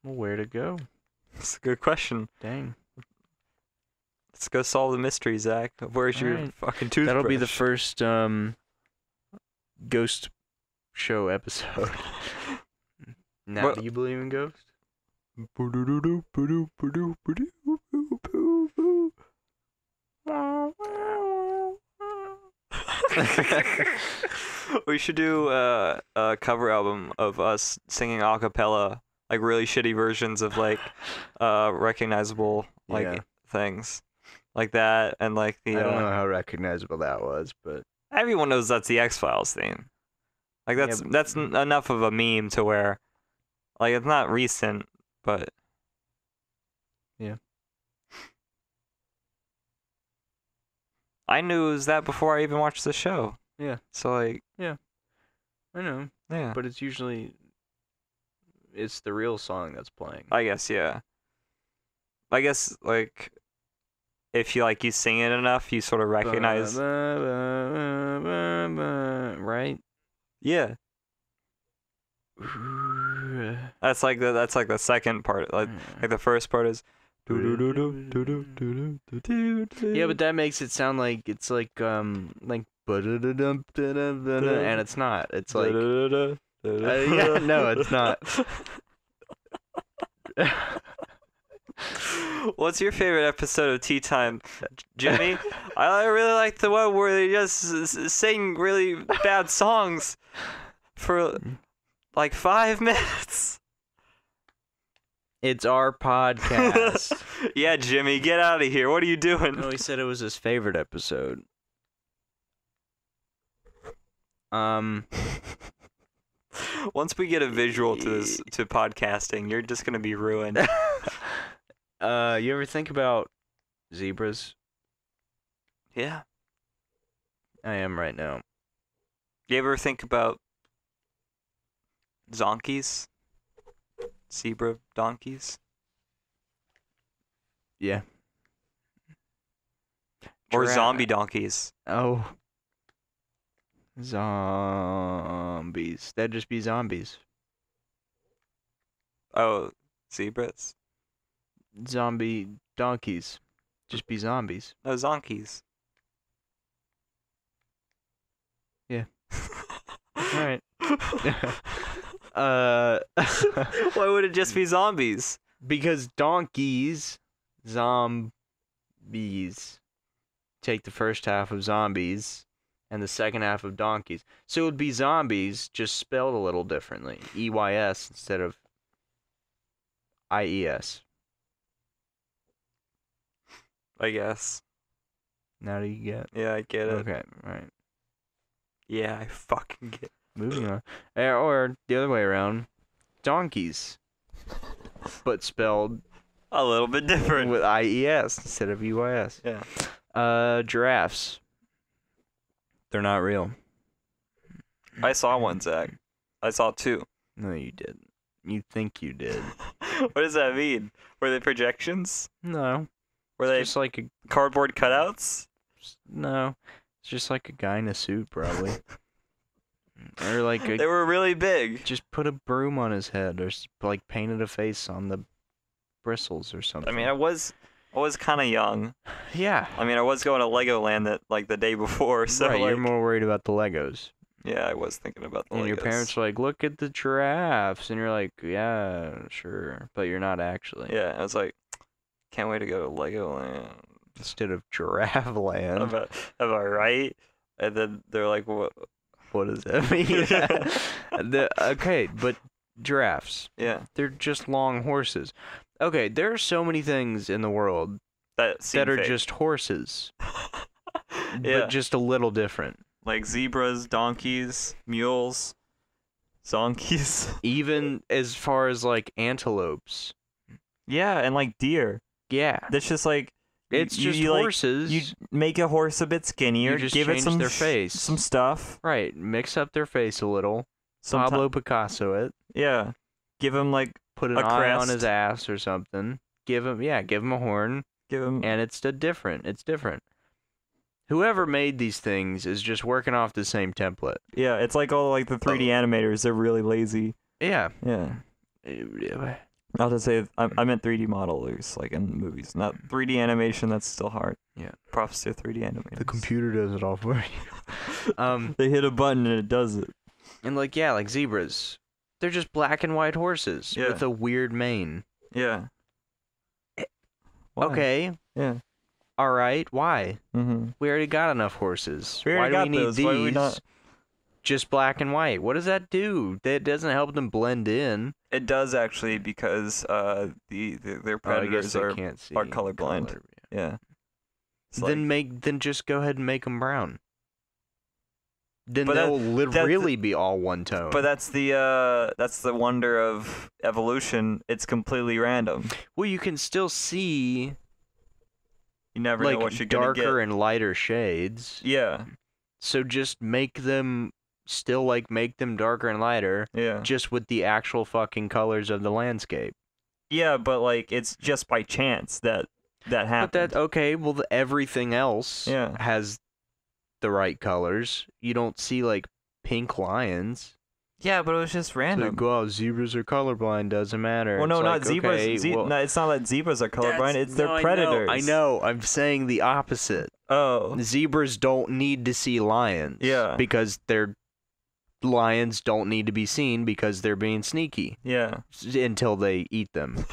Well, where to go? it's a good question. Dang. Let's go solve the mystery, Zach. Where's your Alright. fucking toothbrush? That'll be the first ghost show episode. Now, What- do you believe in ghosts? We should do a cover album of us singing a cappella, like really shitty versions of like recognizable like Yeah. things, like that, and like the I don't know how recognizable that was, but everyone knows that's the X-Files theme. Like Yeah, that's enough of a meme to where, like, it's not recent, but Yeah. I knew it was that before I even watched the show. Yeah. So like, I know. yeah. But it's usually it's the real song that's playing. I guess, yeah. I guess, like, if you sing it enough, you sort of recognize. Right? Yeah. That's like the second part. Like the first part is. Yeah, but that makes it sound like it's like and it's not. It's like yeah, no, it's not. What's your favorite episode of Tea Time, Jimmy? I really like the one where they just sing really bad songs for like 5 minutes. It's our podcast. Yeah, Jimmy, get out of here. What are you doing? No, he said it was his favorite episode. Once we get a visual to podcasting, you're just gonna be ruined. You ever think about zebras? Yeah. I am right now. You ever think about zonkies? Zebra donkeys? Yeah. Or Giraffe. zombie donkeys? Oh. Zombies. That'd just be zombies. Oh, zebras? Zombie donkeys. Just be zombies. No, zonkies. Yeah. Alright. Why would it just be zombies? Because donkeys, zombies, take the first half of zombies and the second half of donkeys. So it would be zombies, just spelled a little differently. EYS instead of IES. I guess. Now do you get? Yeah, I get it. Okay, alright. Yeah, I fucking get it. Moving on. Or the other way around. Donkeys. But spelled A little bit different. with IES instead of UIS. Yeah. Giraffes. They're not real. I saw one, Zach. I saw 2. No, you didn't. You think you did. What does that mean? Were they projections? No. Were they Just like a cardboard cutouts? no, it's just like a guy in a suit probably, or like They were really big. just put a broom on his head, or like painted a face on the bristles or something. I mean, I was kind of young. Yeah. I mean, I was going to Legoland that like the day before, so right, like, you're more worried about the Legos. yeah, I was thinking about the And Legos. your parents are like, look at the giraffes. And you're like, yeah, sure. But you're not actually. Yeah, I was like, can't wait to go to Legoland. Instead of Giraffe Land. Am I right? And then they're like, what? What does that mean? Okay, but giraffes. Yeah. They're just long horses. Okay, there are so many things in the world That are fake. just horses. Yeah. But just a little different. Like zebras, donkeys, mules, zonkies. Even as far as like antelopes. Yeah, and like deer. Yeah. That's just like It's just like, horses. you make a horse a bit skinnier, You just give it change some their face. some stuff. Right, mix up their face a little. Someti- Pablo Picasso it. Yeah. Give him like Put an a eye on crest. his ass or something. Give him a horn, give him and it's different. It's different. Whoever made these things is just working off the same template. yeah, it's like all like the 3D animators, they're really lazy. Yeah. Yeah. Not to say I meant 3D modelers like in movies, not 3D animation. That's still hard. Yeah. Props to 3D animators. The computer does it all for you. They hit a button and it does it. And like zebras. They're just black and white horses Yeah. with a weird mane. Yeah. Why? Okay. Yeah. All right. Why? Mm-hmm. We already got enough horses. We Why already do we got need those. these? Why do we not- Just black and white. What does that do? That doesn't help them blend in. It does actually because their Oh, I predators guess they are can't see colorblind. color. yeah. It's Then just go ahead and make them brown. Then But they'll that's- really be all one tone. but that's the wonder of evolution. It's completely random. well, you can still see You never know what you're gonna darker get. and lighter shades. Yeah. So just make them darker and lighter, Yeah. just with the actual fucking colors of the landscape. Yeah, but like it's just by chance that happened. But that okay, well everything else Yeah. has the right colors. You don't see like pink lions. Yeah, but it was just So random. go out, zebras are colorblind, doesn't matter. Well, no, It's not like, zebras. okay, well, No, it's not that zebras are colorblind. It's their no, predators. I know. I'm saying the opposite. Oh. Zebras don't need to see lions. Yeah. Because lions don't need to be seen because they're being sneaky Yeah. until they eat them.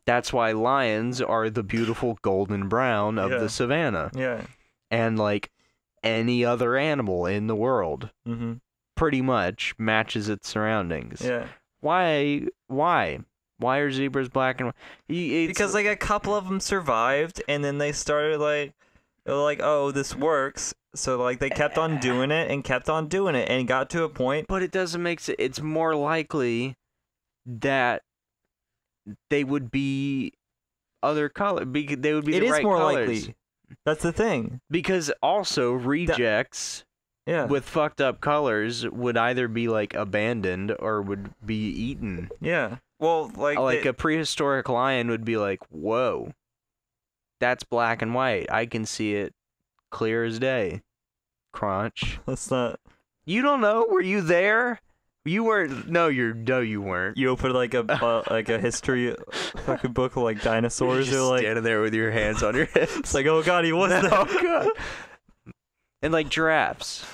That's why lions are the beautiful golden brown of Yeah. the savannah. Yeah. And like any other animal in the world Mm-hmm. pretty much matches its surroundings. Yeah. Why are zebras black and white? Because like a couple of them survived, and then they started like, they're like, oh, this works. So like they kept on doing it and kept on doing it, and it got to a point. But it doesn't make sense. It's more likely that they would be other color. They would be It the is right more colors. likely. That's the thing. Because also rejects Yeah. with fucked up colors would either be like abandoned or would be eaten. Yeah. Well, like A prehistoric lion would be like, whoa, that's black and white. I can see it clear as day. Crunch. let's not. You don't know? Were you there? You weren't. No, you weren't. You open like a history fucking book of like dinosaurs. You're You're just like, standing there with your hands on your hips. it's like, oh god, he was No, there. God. And like giraffes,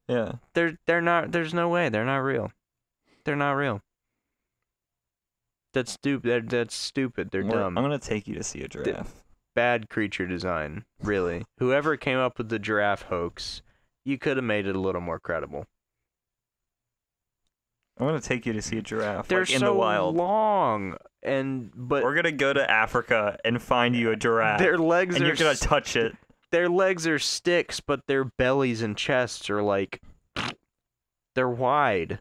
Yeah. they're not. There's no way they're not real. They're not real. That's stupid. That's stupid. They're dumb. I'm gonna take you to see a giraffe. Bad creature design. Really. Whoever came up with the giraffe hoax, you could have made it a little more credible. I'm gonna take you to see a giraffe. They're like in so the wild. long, but We're gonna go to Africa and find you a giraffe. their legs and are you're gonna touch it. their legs are sticks, but their bellies and chests are like they're wide.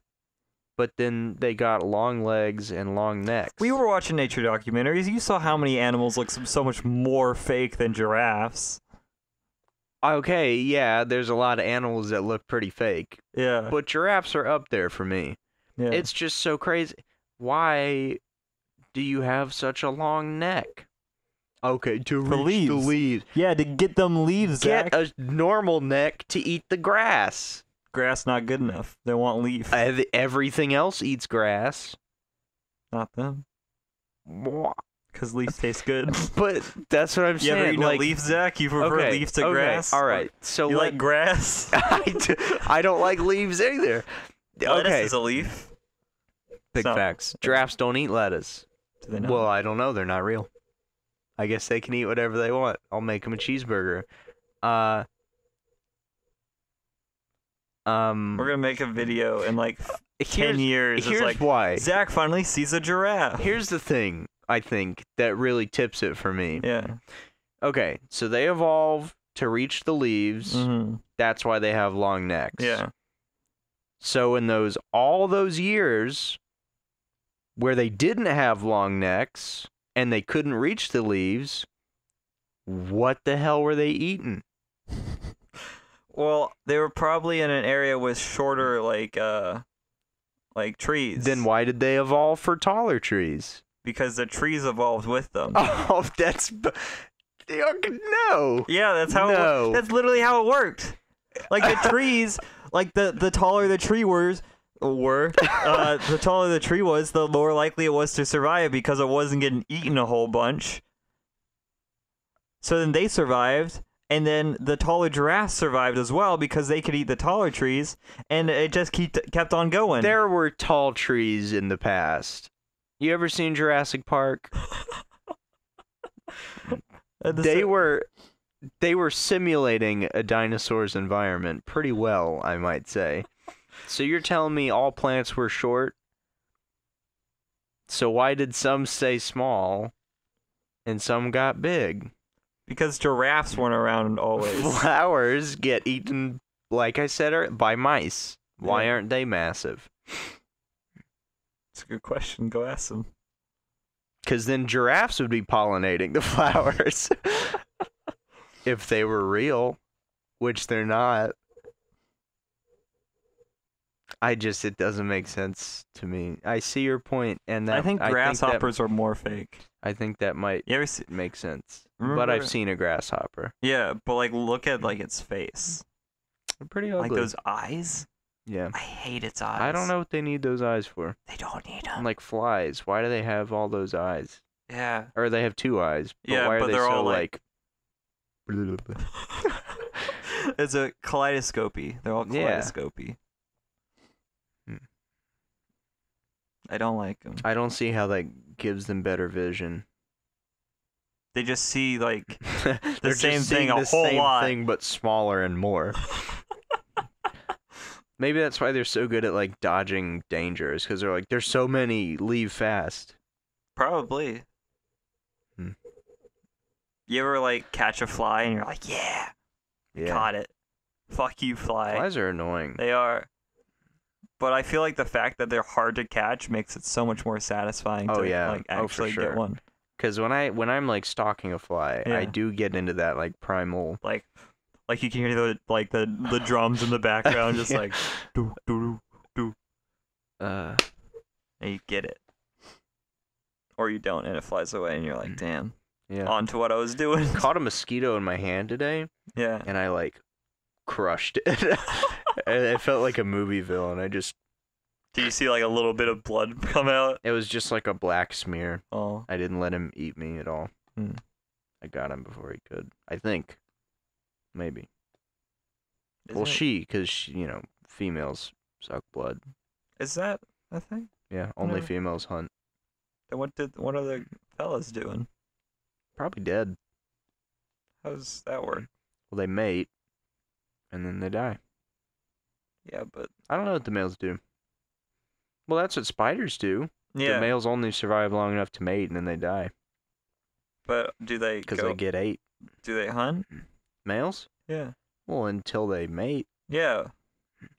But then they got long legs and long necks. We were watching nature documentaries. You saw how many animals look so much more fake than giraffes. Okay, yeah, there's a lot of animals that look pretty fake, Yeah. but giraffes are up there for me. yeah. It's just so crazy. Why do you have such a long neck? Okay, to For reach the leaves. leaves. Yeah, to get them leaves, Zach. Get a normal neck to eat the grass. Grass not good enough. They want leaf. Everything else eats grass. Not them. Mwah. Because leaf tastes good. But that's what I'm You saying. ever eaten like, a leaf, Zach? You prefer okay, leaf to okay, grass? all right. So You like grass? I don't like leaves either. Lettuce Okay. is a leaf. Big So- facts. Giraffes don't eat lettuce. Do they not? Well, I don't know. They're not real. I guess they can eat whatever they want. I'll make them a cheeseburger. We're gonna make a video in like 10 years. It's Here's like, why. Zach finally sees a giraffe. Here's the thing, I think, that really tips it for me. Yeah. Okay, so they evolve to reach the leaves. Mm-hmm. That's why they have long necks. Yeah. So in all those years where they didn't have long necks and they couldn't reach the leaves, what the hell were they eating? Well, they were probably in an area with shorter like trees. Then why did they evolve for taller trees? Because the trees evolved with them. Oh, no. Yeah, that's how. No. That's literally how it worked. Like the trees, like the taller the tree the taller the tree was, the more likely it was to survive because it wasn't getting eaten a whole bunch. So then they survived, and then the taller giraffes survived as well because they could eat the taller trees, and it just kept on going. There were tall trees in the past. You ever seen Jurassic Park? They were simulating a dinosaur's environment pretty well, I might say. So you're telling me all plants were short? So why did some stay small and some got big? Because giraffes weren't around always. Flowers get eaten, like I said, by mice. Why Yeah. aren't they massive? It's a good question. Go ask them. Because then giraffes would be pollinating the flowers. If they were real, which they're not. It doesn't make sense to me. I see your point, and that I think grasshoppers are more fake. I think that might You ever see? make sense. Remember- But I've seen a grasshopper. Yeah, but like look at like its face. They're pretty ugly. Like those eyes. Yeah. I hate its eyes. I don't know what they need those eyes for. They don't need them. Like flies. Why do they have all those eyes? Yeah. Or they have two eyes. But Yeah, why are but they they're so all like... It's a kaleidoscopy. They're all Yeah. kaleidoscopy. Hmm. I don't like them. I don't see how that gives them better vision. They just see like They're same just thing seeing a the whole same lot. thing but smaller and more. Maybe that's why they're so good at like dodging dangers, because they're like, there's so many, leave fast. Probably. Hmm. You ever like catch a fly and you're like, yeah, Yeah. caught it. Fuck you, fly. Flies are annoying. They are. But I feel like the fact that they're hard to catch makes it so much more satisfying Oh, to yeah. like Oh, for actually sure. get one. Because when I'm like stalking a fly, Yeah. I do get into that like primal. Like you can hear the drums in the background just like do do do, Uh, and you get it. Or you don't and it flies away and you're like, damn. yeah. On to what I was doing. Caught a mosquito in my hand today, Yeah. and I like crushed it. It felt like a movie villain. Do you see like a little bit of blood come out? It was just like a black smear. Oh. I didn't let him eat me at all. Hmm. I got him before he could. I think. Maybe. Is Well, it- because females suck blood. Is that a thing? Yeah, only Never- females hunt. Then what are the fellas doing? Probably dead. How does that work? Well, they mate, and then they die. Yeah, but I don't know what the males do. Well, that's what spiders do. yeah, The males only survive long enough to mate, and then they die. but do they Because go? they get ate. Do they hunt? Males? Yeah. Well, until they mate. Yeah.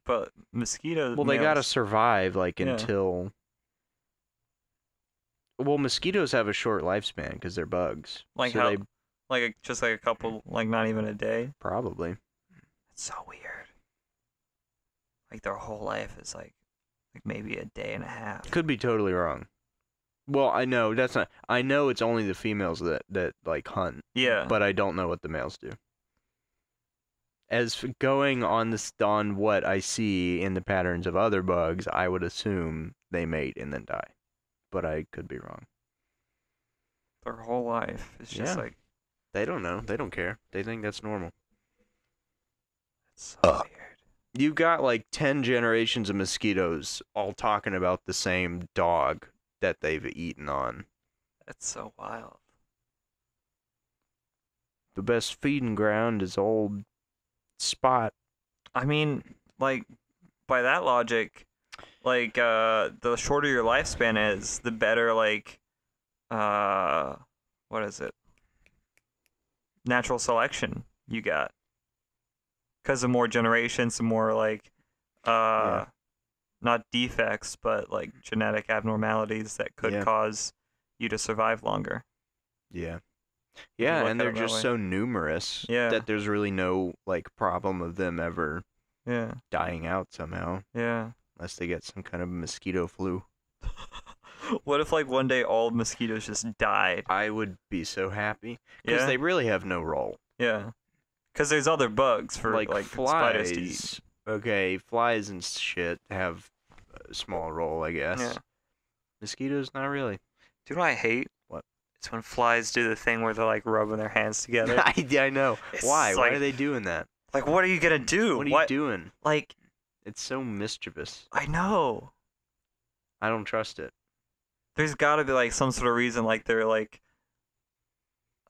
But mosquitoes. Well, they gotta survive, like, Yeah. until... Well, mosquitoes have a short lifespan, because they're bugs. Like so how? they Like just like a couple, like not even a day. probably. It's so weird. Like their whole life is like maybe a day and a half. Could be totally wrong. Well, I know that's not. I know it's only the females that like hunt, Yeah. but I don't know what the males do. As for going on on what I see in the patterns of other bugs, I would assume they mate and then die, but I could be wrong. Their whole life. It's just Yeah. like, They don't know. They don't care. They think that's normal. it's so weird. You've got like 10 generations of mosquitoes all talking about the same dog that they've eaten on. That's so wild. The best feeding ground is old Spot. I mean, like, by that logic, like, the shorter your lifespan is, the better, like, what is it? Natural selection you got. Because of more generations, the more, like, Yeah. not defects, but, like, genetic abnormalities that could Yeah. cause you to survive longer. Yeah. you Yeah, look and at they're it that just way. so numerous Yeah. that there's really no like problem of them ever Yeah, dying out somehow, yeah. unless they get some kind of mosquito flu. What if, like, one day all mosquitoes just died? I would be so happy because Yeah, they really have no role. yeah. Because there's other bugs for, Like spiders to eat. flies. Okay, flies and shit have a small role, I guess. Yeah. Mosquitoes, not really. Do you know what I hate? What? It's when flies do the thing where they're, like, rubbing their hands together. I know. It's Why? Why like- are they doing that? Like, what are you gonna do? What are you doing? Like, It's so mischievous. I know. I don't trust it. There's gotta be, like, some sort of reason, like, they're, like,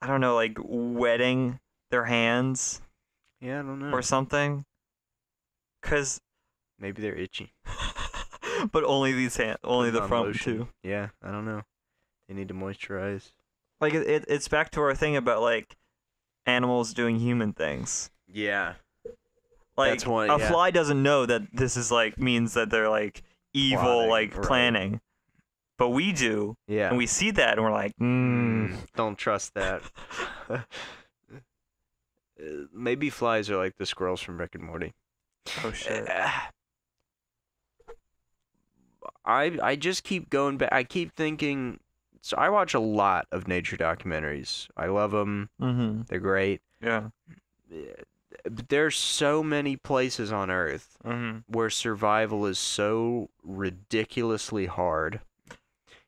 I don't know, like, wetting their hands Yeah, I don't know. or something. Because, Maybe they're itchy. but only these only Put the on front lotion. two. Yeah, I don't know. They need to moisturize. Like, it's back to our thing about, like, animals doing human things. Yeah. Like, That's one- a yeah. fly doesn't know that this is, like, means that they're, like, evil, Plotting, like, right. planning. But we do, Yeah. and we see that, and we're like, Don't trust that. Maybe flies are like the squirrels from Rick and Morty. oh shit. I just keep going back. I keep thinking. So I watch a lot of nature documentaries. I love them. Mm-hmm. They're great. Yeah. But there's so many places on Earth Mm-hmm. where survival is so ridiculously hard,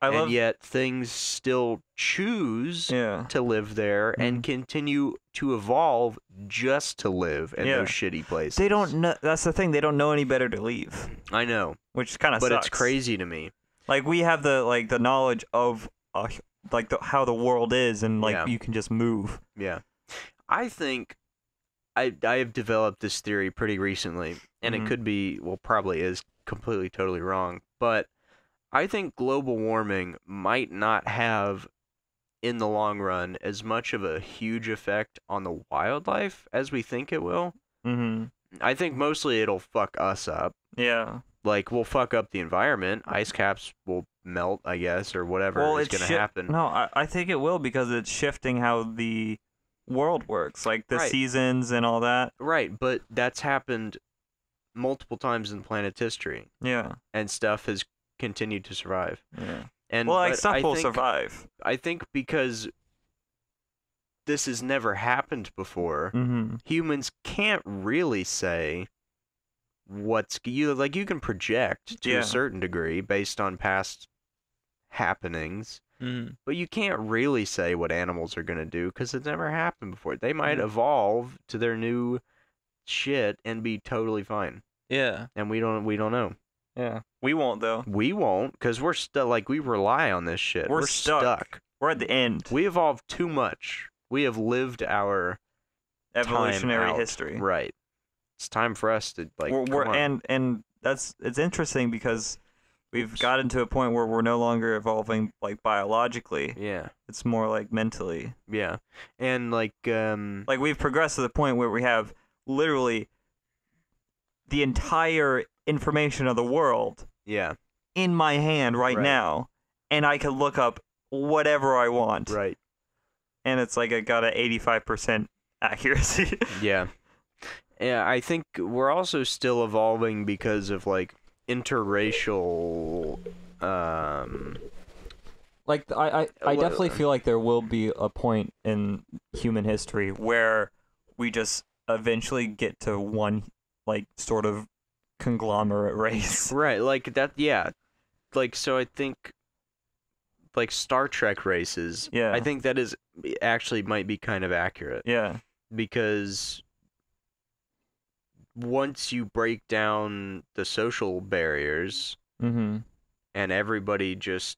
I yet things still choose Yeah. to live there and continue to evolve just to live in Yeah. those shitty places. They don't know. That's the thing. They don't know any better to leave, I know, which kind of but sucks. it's crazy to me. Like, we have the knowledge of how the world is, and like Yeah. you can just move. Yeah, I think I have developed this theory pretty recently, and Mhm. it could be, well, probably is completely totally wrong, but I think global warming might not have, in the long run, as much of a huge effect on the wildlife as we think it will. Mm-hmm. I think mostly it'll fuck us up. Yeah. Like, we'll fuck up the environment. Ice caps will melt, I guess, or whatever is going to happen. No, I think it will, because it's shifting how the world works, like the Right. seasons and all that. Right, but that's happened multiple times in planet's history, Yeah. and stuff has continued to survive. Yeah. And Well, like, but stuff I will think, survive. I think because this has never happened before, Mm-hmm. humans can't really say what's you can project to Yeah. a certain degree based on past happenings, Mm-hmm. but you can't really say what animals are going to do because it's never happened before. They might Yeah. evolve to their new shit and be totally fine, Yeah. and we don't know. Yeah. We won't, though. We won't, because we're still like, we rely on this shit. We're stuck. We're at the end. We evolved too much. We have lived our Evolutionary time out. history. Right. It's time for us to like. we're come on. and it's interesting because we've gotten to a point where we're no longer evolving, like, biologically. Yeah. It's more like mentally. Yeah. And like Like, we've progressed to the point where we have literally the entire information of the world yeah. in my hand right Right. now, and I can look up whatever I want. Right. And it's like I got an 85% accuracy. Yeah. Yeah, I think we're also still evolving because of like interracial like I definitely feel like there will be a point in human history where we just eventually get to one like sort of conglomerate race. Right, like that. Yeah, like so. I think like Star Trek races. Yeah. I think that is actually might be kind of accurate. Yeah. Because once you break down the social barriers Mm-hmm. and everybody just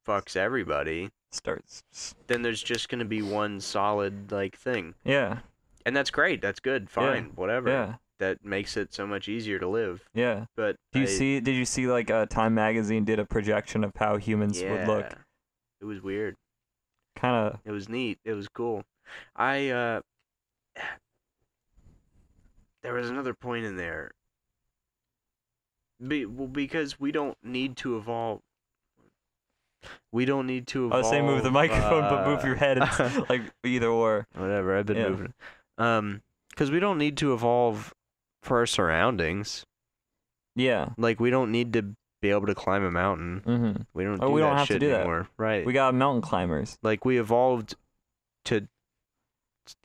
fucks everybody, Starts. then there's just going to be one solid like thing. Yeah. And that's great. That's good. Fine. Whatever. Yeah. That makes it so much easier to live. Yeah. But did you see like Time magazine did a projection of how humans would look? It was weird. Kind of. It was neat. It was cool. There was another point in there. Because we don't need to evolve. We don't need to evolve. I was saying move the microphone, but move your head. It's like either or. Whatever. I've been moving. Because we don't need to evolve for our surroundings. Yeah. Like we don't need to be able to climb a mountain. Mm-hmm. We don't. We don't have shit to do anymore. that. Right. We got mountain climbers. Like we evolved to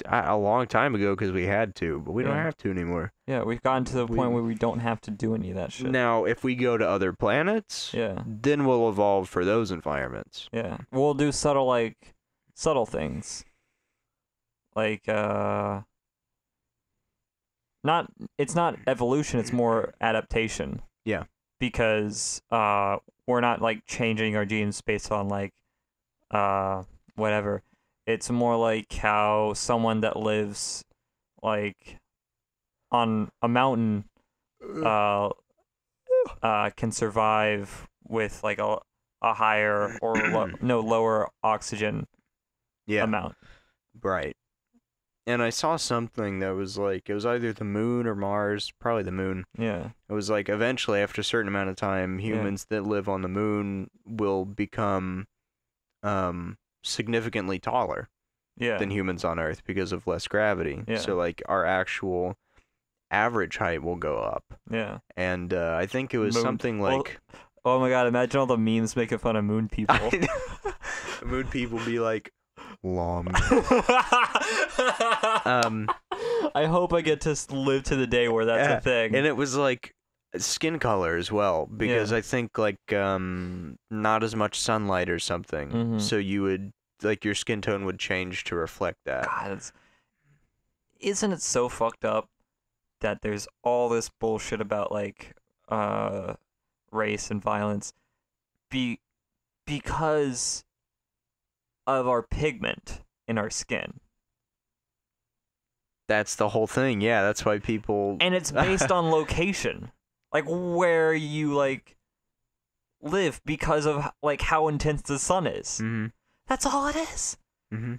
a long time ago because we had to, but we don't have to anymore. Yeah, we've gotten to the point where we don't have to do any of that shit. Now, if we go to other planets, then we'll evolve for those environments. Yeah, we'll do subtle things, like it's not evolution; it's more adaptation. Yeah, because we're not like changing our genes based on like whatever. It's more like how someone that lives like on a mountain can survive with like a higher or lower oxygen amount. Right. And I saw something that was like, it was either the moon or Mars, probably the moon. Yeah. It was like eventually after a certain amount of time, humans that live on the moon will become significantly taller than humans on Earth because of less gravity. Yeah. So like our actual average height will go up. Yeah. And I think it was something like... Oh my god, imagine all the memes making fun of moon people. Moon people be like, long. I hope I get to live to the day where that's a thing. And it was like skin color as well, because I think like not as much sunlight or something. Mm-hmm. So you would like your skin tone would change to reflect that. God, isn't it so fucked up that there's all this bullshit about like race and violence because of our pigment in our skin. That's the whole thing. Yeah, that's why people... And it's based on location. Like where you like live because of like how intense the sun is. Mm-hmm. That's all it is. Mm-hmm.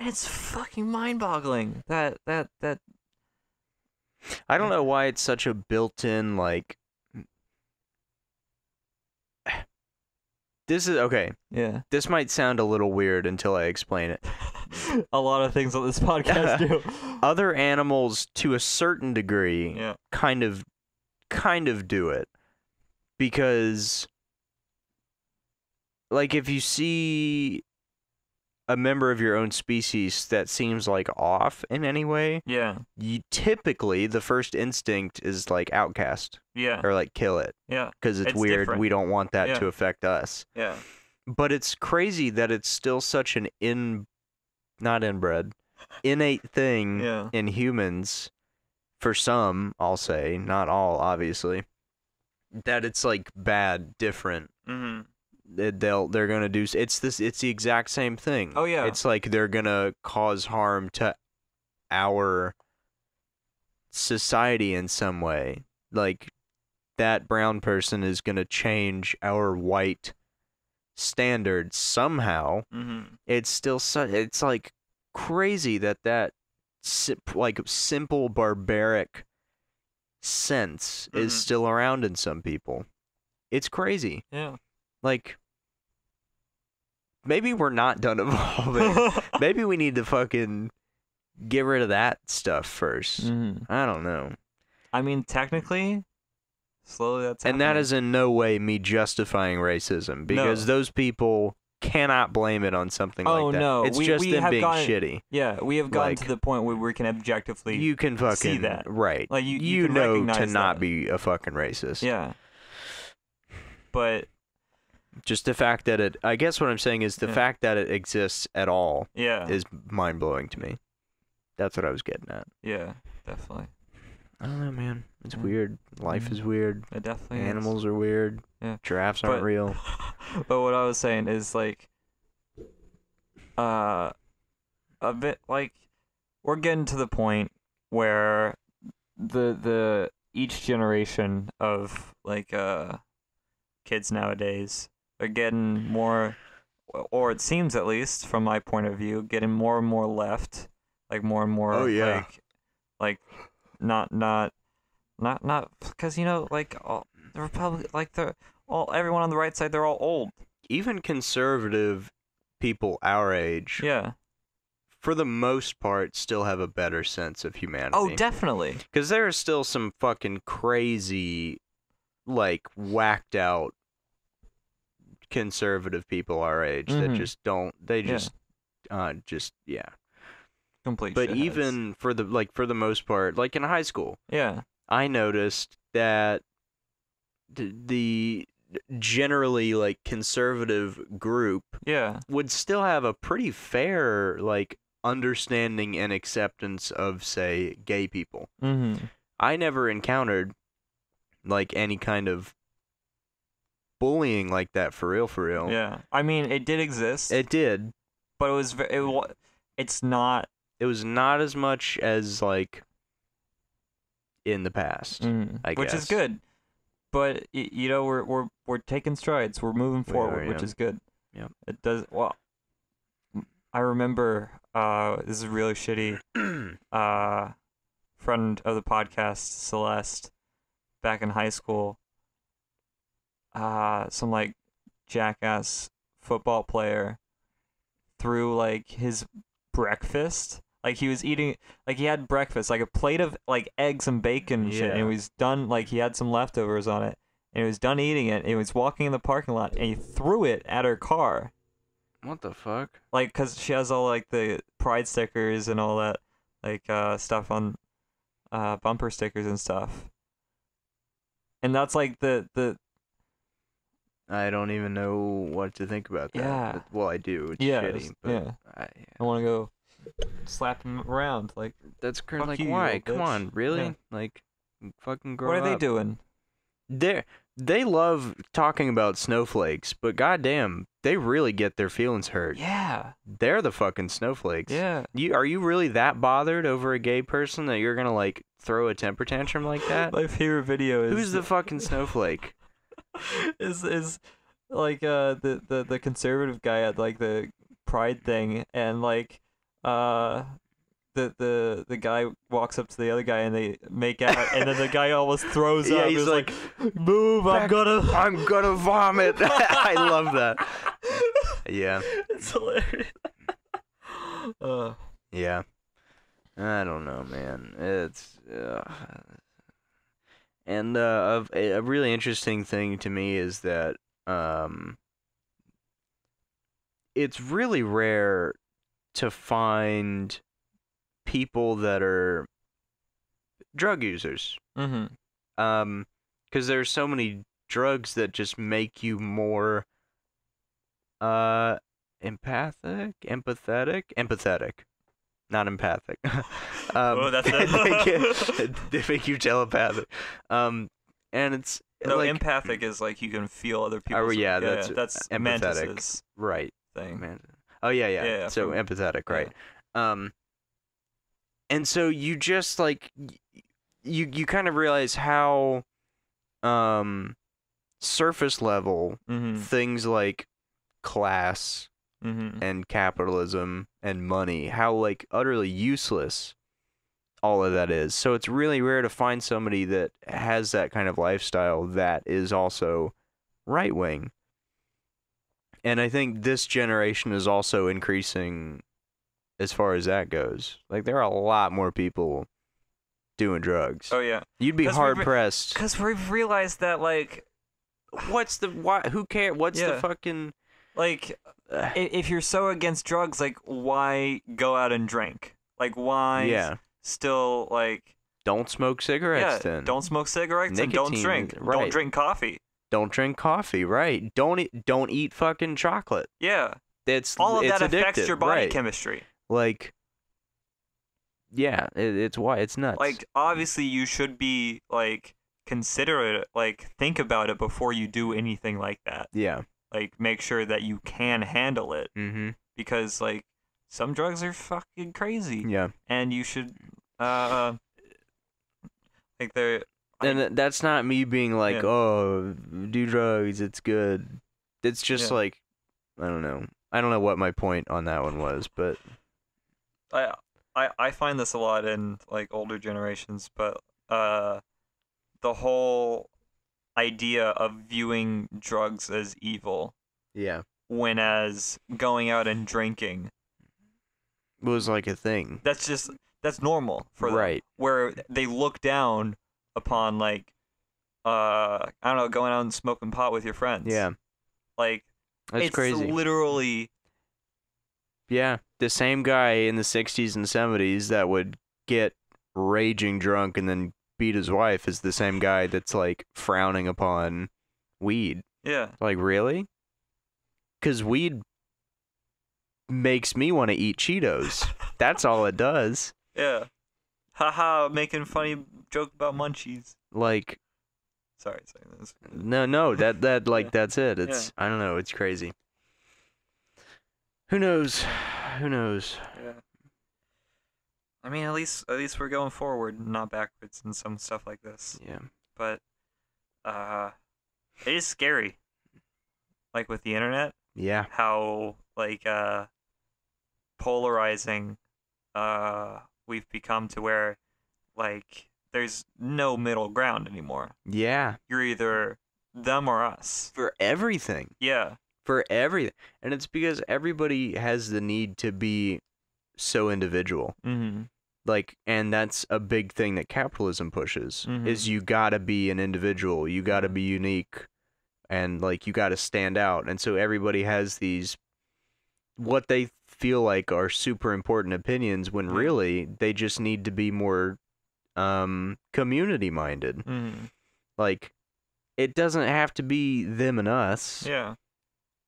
And it's fucking mind-boggling. That I don't know why it's such a built-in like... This is okay. Yeah. This might sound a little weird until I explain it. A lot of things on this podcast do. Other animals, to a certain degree, kind of do it, because, like, if you see a member of your own species that seems like off in any way, you typically the first instinct is like outcast, or like kill it, because it's weird. Different. We don't want that to affect us. Yeah. But it's crazy that it's still such an innate thing in humans, for some, I'll say, not all, obviously, that it's like bad, different. Mm-hmm. They're gonna do it's the exact same thing. Oh yeah. It's like they're gonna cause harm to our society in some way. Like that brown person is gonna change our white standards somehow. Mm-hmm. It's still it's like crazy that like simple barbaric sense is still around in some people. It's crazy. Yeah. Like, maybe we're not done evolving. Maybe we need to fucking get rid of that stuff first. Mm-hmm. I don't know. I mean, technically, slowly that's And happening. that is in no way me justifying racism, because those people cannot blame it on something like that. No, It's we just them have being gotten, shitty. Yeah, we have gotten Like, to the point where we can objectively you can fucking see that. right. Like you can know recognize to not that. be a fucking racist. Yeah. But just the fact that it, I guess what I'm saying is the fact that it exists at all is mind blowing to me. That's what I was getting at. Yeah, definitely. I don't know, man. It's weird. Life is weird. It definitely Animals are weird. Yeah. Giraffes aren't real. But what I was saying is like, a bit like, we're getting to the point where the each generation of like kids nowadays are getting more, or it seems at least from my point of view, getting more and more left, like more and more like not because like they're probably like everyone on the right side, they're all old. Even conservative people our age, for the most part, still have a better sense of humanity. Oh, definitely. Because there are still some fucking crazy, like, whacked out conservative people our age that just don't. They just, complete. But shitheads. even for the most part, like in high school, I noticed that the generally like conservative group would still have a pretty fair like understanding and acceptance of, say, gay people. I never encountered like any kind of bullying like that for real. Yeah, I mean, it did exist. It did, but it's not. It was not as much as like in the past, I guess. Which is good. But we're taking strides. We're moving forward, which is good. Yeah. It does well. I remember this is really shitty. Friend of the podcast, Celeste, back in high school. Some like jackass football player threw like his breakfast. Like he was eating, like he had breakfast, like a plate of like eggs and bacon and shit, and he was done, like he had some leftovers on it, and he was done eating it, and he was walking in the parking lot, and he threw it at her car. What the fuck? Like, cause she has all like the pride stickers and all that, like stuff on bumper stickers and stuff. And that's like the I don't even know what to think about that. Yeah. Well, I do. It's shitty, but I want to go slap him around. Like, that's crazy. Like, you, why? you Come bitch. on, really? Yeah. Like, fucking grow What up. are they doing? They love talking about snowflakes, but goddamn, they really get their feelings hurt. Yeah. They're the fucking snowflakes. Yeah. Are you really that bothered over a gay person that you're gonna like throw a temper tantrum like that? My favorite video is Who's the fucking snowflake? is like the conservative guy at like the pride thing, and like the guy walks up to the other guy and they make out, and then the guy almost throws up. He's like, "Move, I'm gonna vomit." I love that. Yeah. It's hilarious. Yeah. I don't know, man. It's and a really interesting thing to me is that it's really rare to find people that are drug users. Because there's so many drugs that just make you more empathetic, not empathic. That's it. They make you telepathic. And it's like, empathic is like you can feel other people. Oh yeah, that's empathetic. Mantis's right thing. Oh yeah. So empathetic, right? And so you just like you kind of realize how surface level things like class and capitalism and money, how like utterly useless all of that is. So it's really rare to find somebody that has that kind of lifestyle that is also right wing. And I think this generation is also increasing as far as that goes. Like, there are a lot more people doing drugs. Oh yeah. You'd be hard pressed. Because we've realized that like, why? Who cares? What's the Yeah. fucking like, if you're so against drugs, like, why go out and drink? Like, why Yeah. still like? Don't smoke cigarettes then. Don't smoke cigarettes and don't Nicotine, drink. right. Don't drink coffee. Don't drink coffee, right? Don't eat fucking chocolate. Yeah. It's All of it's that affects addictive, your body right. chemistry. Like, yeah, it's why it's nuts. Like, obviously, you should be like consider it, like think about it before you do anything like that. Yeah. Like, make sure that you can handle it. Mm-hmm. Because like some drugs are fucking crazy. Yeah. And you should like they're. And that's not me being like, oh, do drugs, it's good. It's just like, I don't know. I don't know what my point on that one was, but I find this a lot in like older generations, but the whole idea of viewing drugs as evil, yeah, when as going out and drinking was like a thing. That's normal for them. Right. Where they look down upon like I don't know, going out and smoking pot with your friends. Yeah. Like, that's it's crazy. Literally. Yeah, the same guy in the 60s and 70s that would get raging drunk and then beat his wife is the same guy that's like frowning upon weed. Yeah. Like, really? Because weed makes me want to eat Cheetos. That's all it does. Yeah. Haha, making funny joke about munchies. Like, sorry. no, that like that's it. It's I don't know. It's crazy. Who knows? Yeah. I mean, at least we're going forward, not backwards, in some stuff like this. Yeah. But it is scary. Like with the internet. Yeah. How like polarizing we've become, to where like there's no middle ground anymore. Yeah. You're either them or us. For everything. Yeah. For everything. And it's because everybody has the need to be so individual. Mm-hmm. Like, and that's a big thing that capitalism pushes, Mm-hmm. is you gotta be an individual. You gotta be unique. And, like, you gotta stand out. And so everybody has these, what they feel like are super important opinions, when really they just need to be more community minded. Mm-hmm. Like, it doesn't have to be them and us. Yeah.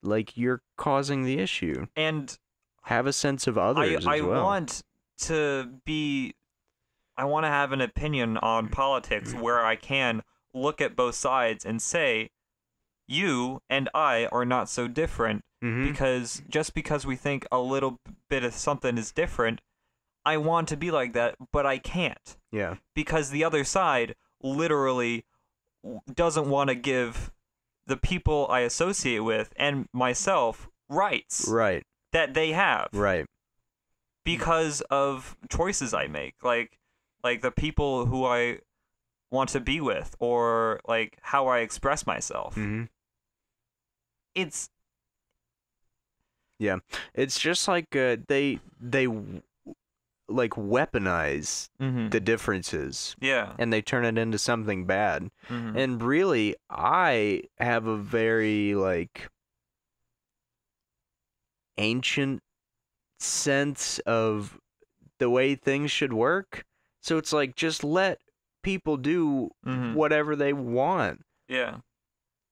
Like, you're causing the issue. And have a sense of others I as well. want to have an opinion on politics where I can look at both sides and say, you and I are not so different, because just because we think a little bit of something is different, I want to be like that, but I can't. Yeah. Because the other side literally doesn't want to give the people I associate with and myself rights. Right. That they have. Right. Because of choices I make. Like the people who I want to be with, or like how I express myself. Mm-hmm. It's just like they like weaponize the differences. Yeah. And they turn it into something bad. Mm-hmm. And really, I have a very like ancient sense of the way things should work. So it's like, just let people do whatever they want. Yeah.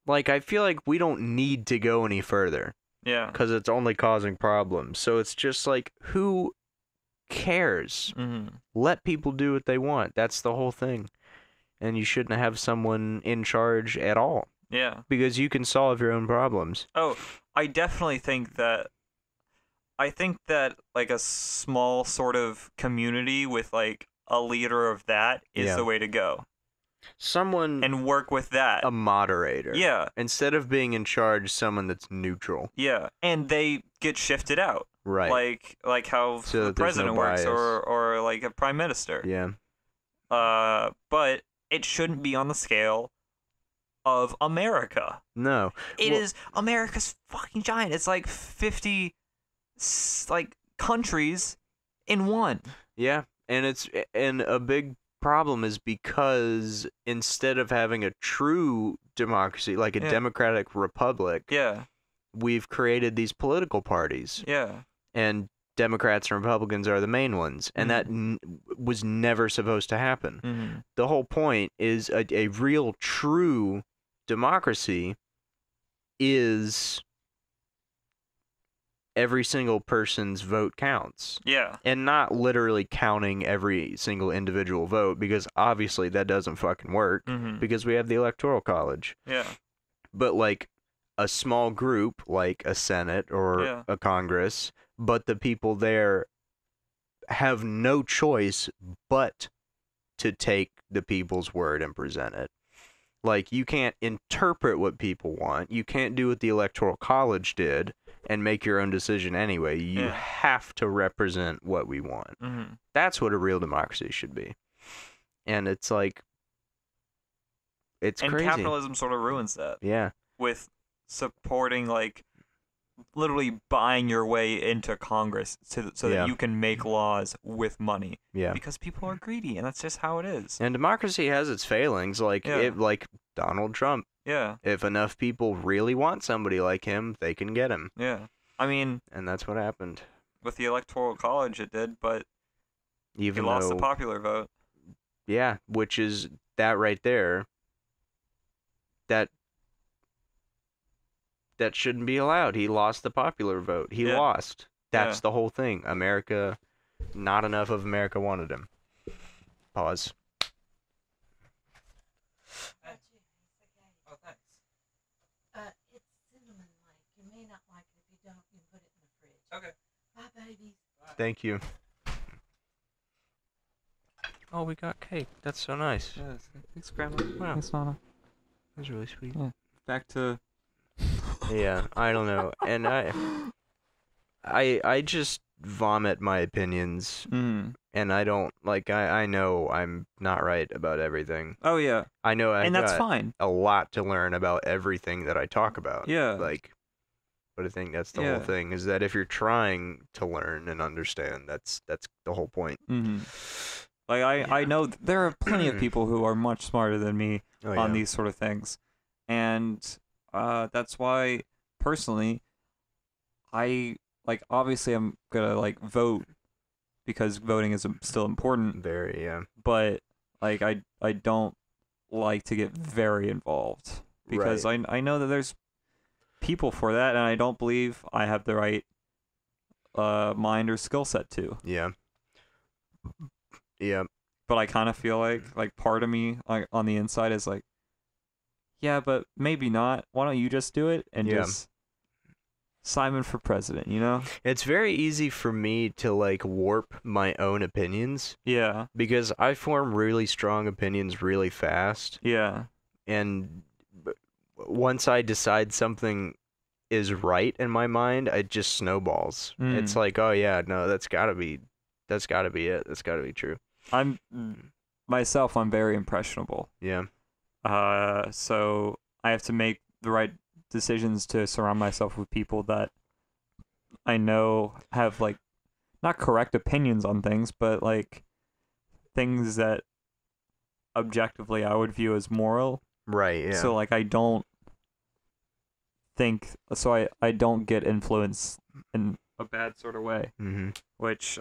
Like, I feel like we don't need to go any further. Yeah. Because it's only causing problems. So it's just like, who cares? Let people do what they want. That's the whole thing. And you shouldn't have someone in charge at all. Yeah. Because you can solve your own problems. Oh, I definitely think that like a small sort of community with like a leader of that is the way to go. Someone and work with that. A moderator. Yeah. Instead of being in charge, someone that's neutral. Yeah. And they get shifted out. Right. Like how the president works, or like a prime minister. Yeah. But it shouldn't be on the scale of America. No. It is America's fucking giant. It's like 50 like countries in one. Yeah. And a big problem is because instead of having a true democracy, like a democratic republic, we've created these political parties. Yeah. And Democrats and Republicans are the main ones, and that was never supposed to happen. The whole point is a real, true democracy is every single person's vote counts. Yeah. And not literally counting every single individual vote, because obviously that doesn't fucking work, because we have the Electoral College. Yeah. But, like, a small group, like a Senate or a Congress, but the people there have no choice but to take the people's word and present it. Like, you can't interpret what people want. You can't do what the Electoral College did and make your own decision anyway. You have to represent what we want. That's what a real democracy should be. And it's like, it's crazy. And capitalism sort of ruins that. Yeah. With supporting, like, literally buying your way into Congress so that you can make laws with money. Yeah. Because people are greedy, and that's just how it is. And democracy has its failings, like like Donald Trump. Yeah. If enough people really want somebody like him, they can get him. Yeah. I mean, and that's what happened. With the Electoral College, it did, but he lost the popular vote. Yeah, which is that right there. That shouldn't be allowed. He lost the popular vote. He lost. That's the whole thing. America, not enough of America wanted him. Pause. Oh, thanks. It's cinnamon-like. You may not like it. If you don't, you can put it in the fridge. Okay. Bye, babies. Thank you. Oh, we got cake. That's so nice. Yes. Thanks, Grandma. Wow. Thanks, Nana. That's really sweet. Yeah. Back to... Yeah, I don't know. And I just vomit my opinions. And I don't, like, I know I'm not right about everything. Oh, yeah. I know and that's fine. A lot to learn about everything that I talk about. Yeah. Like, but I think that's the whole thing, is that if you're trying to learn and understand, that's the whole point. Like, I know there are plenty of people who are much smarter than me on these sort of things. And that's why, personally, obviously I'm gonna, like, vote, because voting is still important. Very, yeah. But, like, I don't like to get very involved, because I know that there's people for that, and I don't believe I have the right mind or skill set to. Yeah. Yeah. But I kind of feel like part of me, like, on the inside is like, yeah, but maybe not. Why don't you just do it and just Simon for president, you know? It's very easy for me to, like, warp my own opinions. Yeah. Because I form really strong opinions really fast. Yeah. And once I decide something is right in my mind, it just snowballs. It's like, oh yeah, no, that's gotta be it. That's gotta be true. I'm very impressionable. Yeah. So I have to make the right decisions to surround myself with people that I know have, like, not correct opinions on things, but, like, things that objectively I would view as moral. Right, yeah. So, like, I don't get influenced in a bad sort of way. Which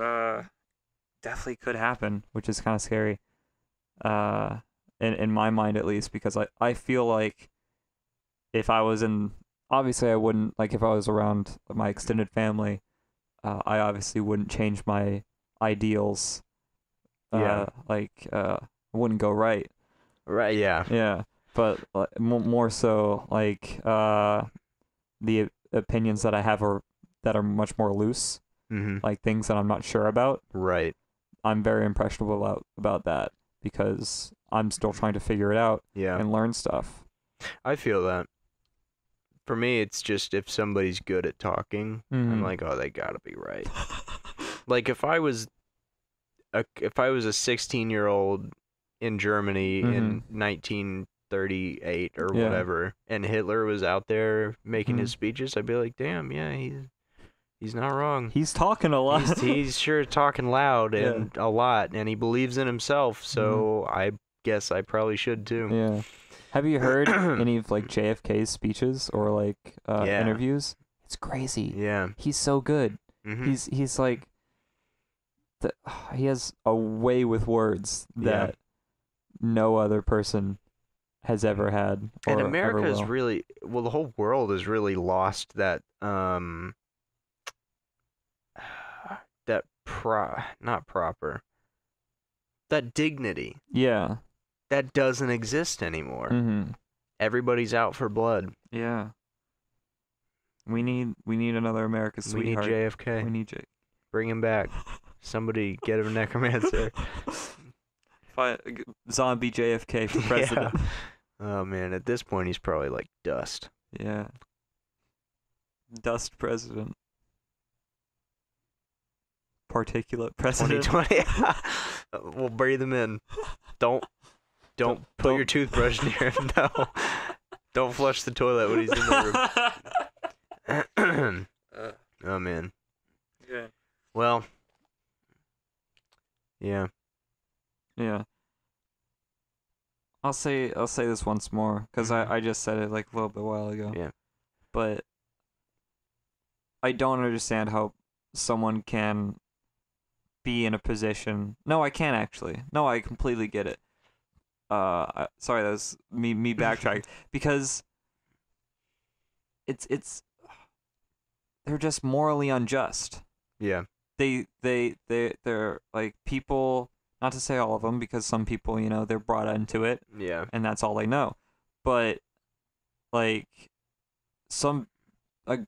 definitely could happen, which is kind of scary. In my mind, at least, because I feel like if I was obviously I wouldn't, like, if I was around my extended family, I obviously wouldn't change my ideals. I wouldn't go right. Right, yeah. Yeah, but more so, like, the opinions that I have that are much more loose, like things that I'm not sure about. Right. I'm very impressionable about that, because I'm still trying to figure it out and learn stuff. I feel that. For me, it's just if somebody's good at talking, I'm like, oh, they gotta be right. Like, if I was a 16-year-old in Germany in 1938 or whatever, and Hitler was out there making his speeches, I'd be like, damn, yeah, He's not wrong. He's talking a lot. He's sure talking loud and a lot, and he believes in himself. So I guess I probably should too. Yeah. Have you heard any of like JFK's speeches or like interviews? It's crazy. Yeah. He's so good. Mm-hmm. He's like he has a way with words that no other person has ever had. Or And America is will. really the whole world has really lost that not proper, that dignity. Yeah. That doesn't exist anymore. Mm-hmm. Everybody's out for blood. Yeah. We need another America's sweetheart. We need JFK. We need Jake. Bring him back. Somebody get him a necromancer. Zombie JFK for president. Yeah. Oh man, at this point he's probably like dust. Yeah. Dust president. Particulate president. 2020. We'll breathe him in. Don't put your toothbrush near him. No. Don't flush the toilet when he's in the room. Oh man. Yeah. Well. Yeah. Yeah. I'll say this once more because I just said it like a little bit while ago. Yeah. But I don't understand how someone can be in a position. No, I can't actually. No, I completely get it. Sorry, that was me backtrack because it's they're just morally unjust. Yeah. They're like people, not to say all of them because some people, they're brought into it. Yeah. And that's all they know. But like I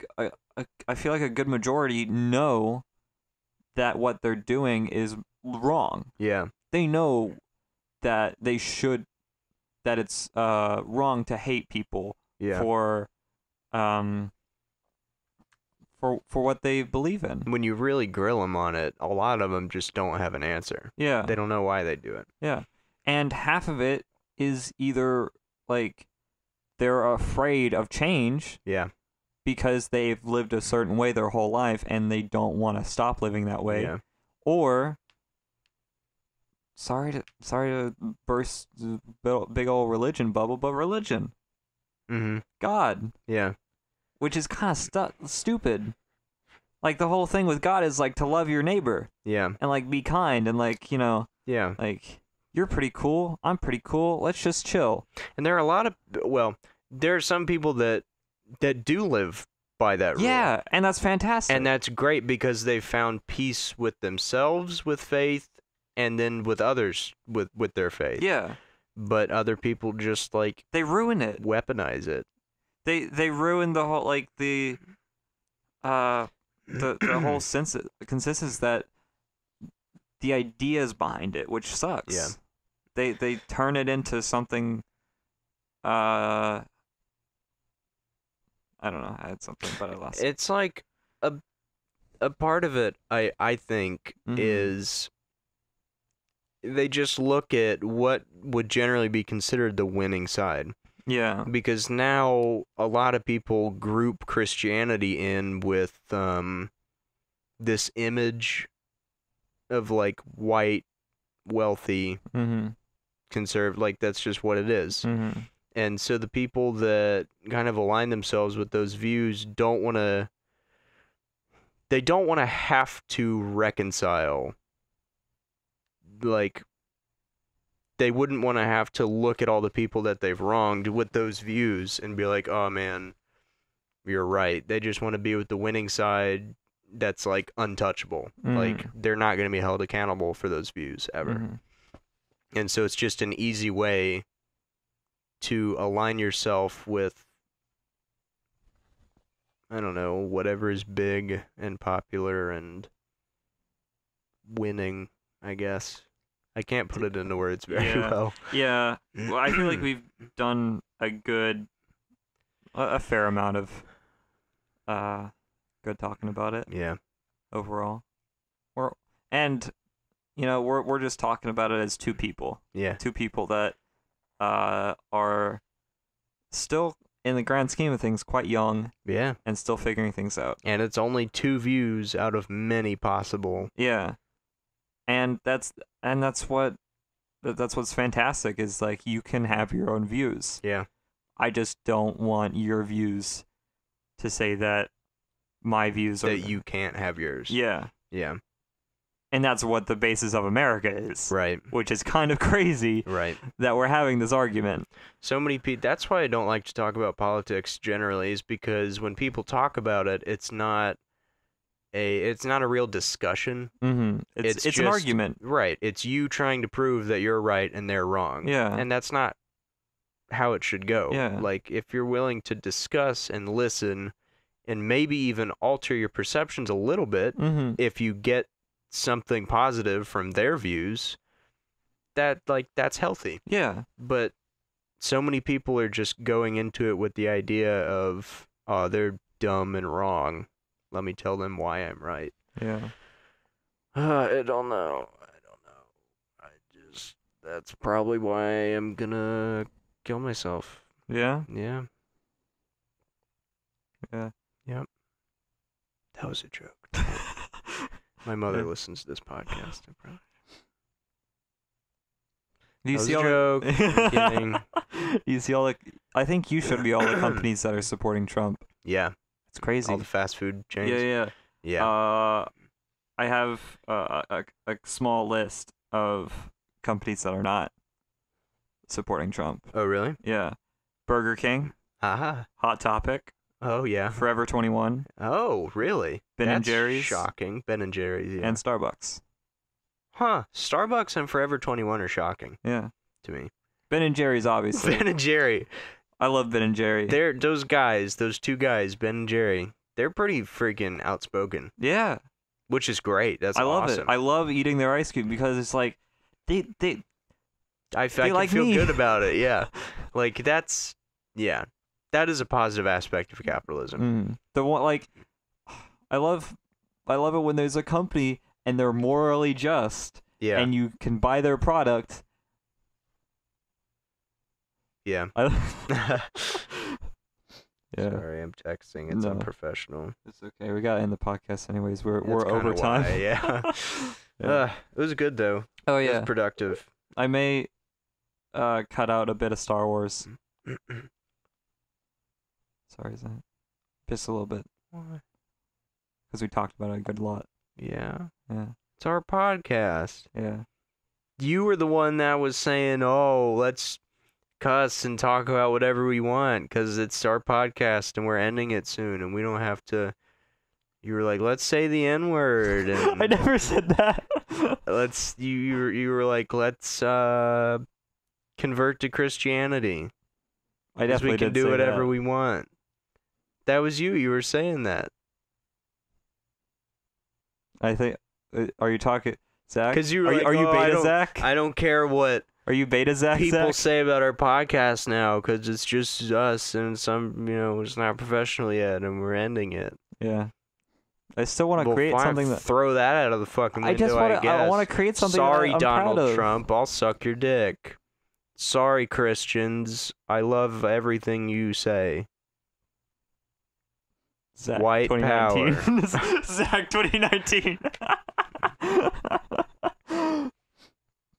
feel like a good majority know that what they're doing is wrong. Yeah. They know that it's wrong to hate people for what they believe in. When you really grill them on it, a lot of them just don't have an answer. Yeah. They don't know why they do it. Yeah. And half of it is either like they're afraid of change. Yeah. Because they've lived a certain way their whole life and they don't want to stop living that way. Yeah. Or sorry to burst the big old religion bubble, but religion. Mm-hmm. God. Yeah. Which is kind of stupid. Like the whole thing with God is like to love your neighbor. Yeah. And like be kind and like, yeah. Like you're pretty cool, I'm pretty cool, let's just chill. And there are a lot of there are some people that do live by that rule. Yeah, and that's fantastic. And that's great because they've found peace with themselves with faith and then with others with their faith. Yeah. But other people just like they ruin it. Weaponize it. They ruin the whole like the whole consensus that the ideas behind it, which sucks. Yeah. They turn it into something I don't know. I had something, but I lost it. It's like a part of it, I think, is they just look at what would generally be considered the winning side. Yeah. Because now a lot of people group Christianity in with this image of like white, wealthy, conservative. Like that's just what it is. Mm-hmm. And so the people that kind of align themselves with those views don't want to have to reconcile. Like, they wouldn't want to have to look at all the people that they've wronged with those views and be like, oh man, you're right. They just want to be with the winning side that's like untouchable. Like, they're not going to be held accountable for those views ever. And so it's just an easy way to align yourself with, I don't know, whatever is big and popular and winning, I guess. I can't put it into words very well. Yeah. Well, I feel like we've done a fair amount of good talking about it. Yeah. Overall. We're just talking about it as two people. Yeah. Two people that are still in the grand scheme of things, quite young Yeah. and still figuring things out. And it's only 2 views out of many possible. Yeah, and that's what's fantastic is like you can have your own views. Yeah. I just don't want your views to say that my views are That you can't have yours. Yeah, Yeah. and that's what the basis of America is. Right. Which is kind of crazy Right. that we're having this argument. So many people. That's why I don't like to talk about politics generally, is because when people talk about it, it's not a real discussion. Mm-hmm. It's just an argument. Right. It's you trying to prove that you're right and they're wrong. Yeah. And that's not how it should go. Yeah. Like, if you're willing to discuss and listen and maybe even alter your perceptions a little bit, Mm-hmm. if you get something positive from their views, that's healthy. Yeah. But so many people are just going into it with the idea of, oh, they're dumb and wrong. Let me tell them why I'm right. Yeah. I don't know. That's probably why I'm gonna kill myself. Yeah. Yeah. Yeah. Yep. That was a joke. My mother listens to this podcast. I probably... Do you That was see a all joke. I'm kidding. You see all the? I think you should be all the companies that are supporting Trump. Yeah. It's crazy. All the fast food chains. Yeah. Yeah. I have a small list of companies that are not supporting Trump. Oh, really? Yeah. Burger King, Aha. Hot Topic, Oh, yeah. Forever 21, Oh, really? Ben and That's Jerry's. shocking. Ben and Jerry's, yeah. and Starbucks. Huh. Starbucks and Forever 21 are shocking Yeah. to me. Ben and Jerry's, obviously. Ben and Jerry. I love Ben and Jerry. Those two guys, Ben and Jerry, they're pretty freaking outspoken, Yeah. which is great. That's I love awesome. it. I love eating their ice cream because it's like they I can like feel me. good about it. Yeah, like that is a positive aspect of capitalism. the one like I love it when there's a company and they're morally just Yeah, and you can buy their product. yeah. Yeah. Sorry, I'm texting. It's No. unprofessional. It's okay. We gotta end the podcast anyways. We're That's kinda over time. why, yeah. Yeah. It was good though. Oh It yeah. was productive. I may cut out a bit of Star Wars. Sorry, is that just a little bit because we talked about it a good lot. Yeah, Yeah. it's our podcast. Yeah. You were the one that was saying, "Oh, let's cuss and talk about whatever we want because it's our podcast and we're ending it soon and we don't have to." You were like, "Let's say the N-word." And I never said that. you were like, "Let's convert to Christianity I because we definitely can did do say whatever that. we want." That was you. You were saying that I think. Are you talking, Zach? because you were are like, you, are you "Oh, I beta don't- Zach? I don't care what Are you beta Zach? people Zach? say about our podcast now because it's just us and it's not professional yet and we're ending it." Yeah. I still want to Well, create fine, something that throw that out of the fucking window. I just want to. I want to create something. Sorry, that I'm Donald proud of. Trump. I'll suck your dick. Sorry, Christians. I love everything you say. Zach, White 2019. Zach 2019.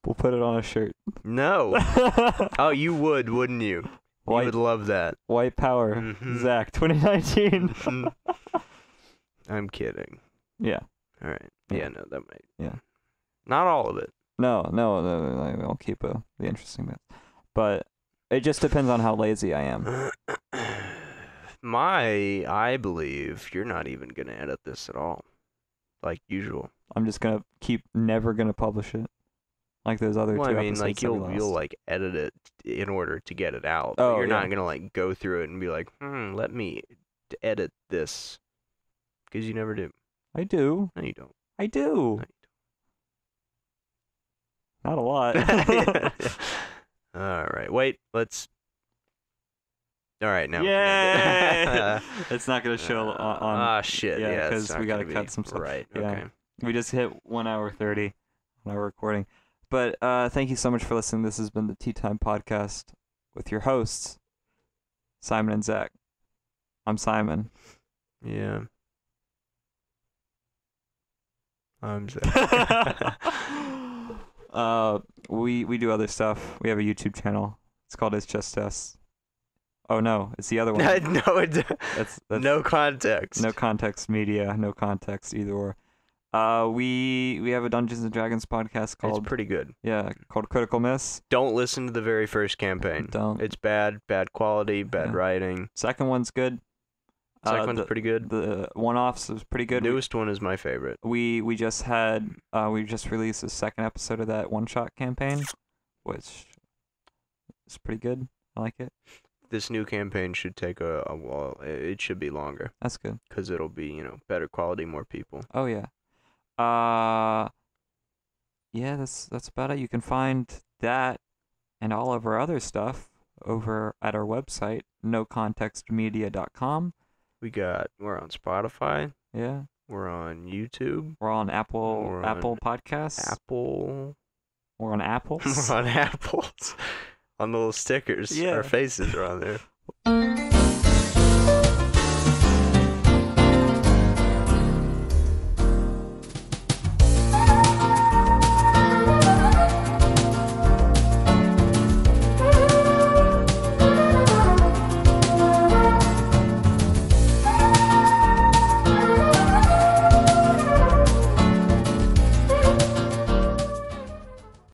We'll put it on a shirt. No. Oh, you would, wouldn't you? You White, would love that. white power. Mhm. Zach 2019. I'm kidding. Yeah. All right. Yeah. Yeah, no, that might. Yeah. Not all of it. No. I'll keep the interesting bits. But it just depends on how lazy I am. I believe you're not even going to edit this at all. Like usual. I'm just gonna never gonna publish it, like those other Well, two I mean, episodes. like that we you'll lost. like edit it in order to get it out. But Oh, you're yeah. not gonna like go through it and be like, let me edit this, because you never do. I do. No, you don't. I do. No, Not a lot. you don't. All right, wait. Let's. All right, now. we can end Yay! It's not gonna it. show on. Ah, shit. yeah, Yeah, 'cause it's not we gotta gonna cut be. some stuff. Right. Yeah. Okay. We just hit 1 hour 30 on our recording. But thank you so much for listening. This has been the Tea Time Podcast with your hosts, Simon and Zach. I'm Simon. Yeah. I'm Zach. We do other stuff. We have a YouTube channel. It's called It's Just Us. Oh no, it's the other one. No, That's no context. No context media. No context either or. We have a Dungeons and Dragons podcast called It's pretty good. called Critical Miss. Don't listen to the very first campaign. Don't. It's bad quality, bad writing. Second one's good. Second one's pretty good. The one-offs was pretty good. Newest one is my favorite. We just released the second episode of that one-shot campaign, which is pretty good. I like it. This new campaign should take a while. It should be longer. That's good. Because it'll be, better quality, more people. Oh yeah. Yeah, that's about it. You can find that and all of our other stuff over at our website, nocontextmedia.com. We're on Spotify. Yeah. We're on YouTube. We're on Apple We're Apple on Podcasts. Apple. We're on Apples. We're on Apples. On the little stickers. Yeah. Our faces are on there.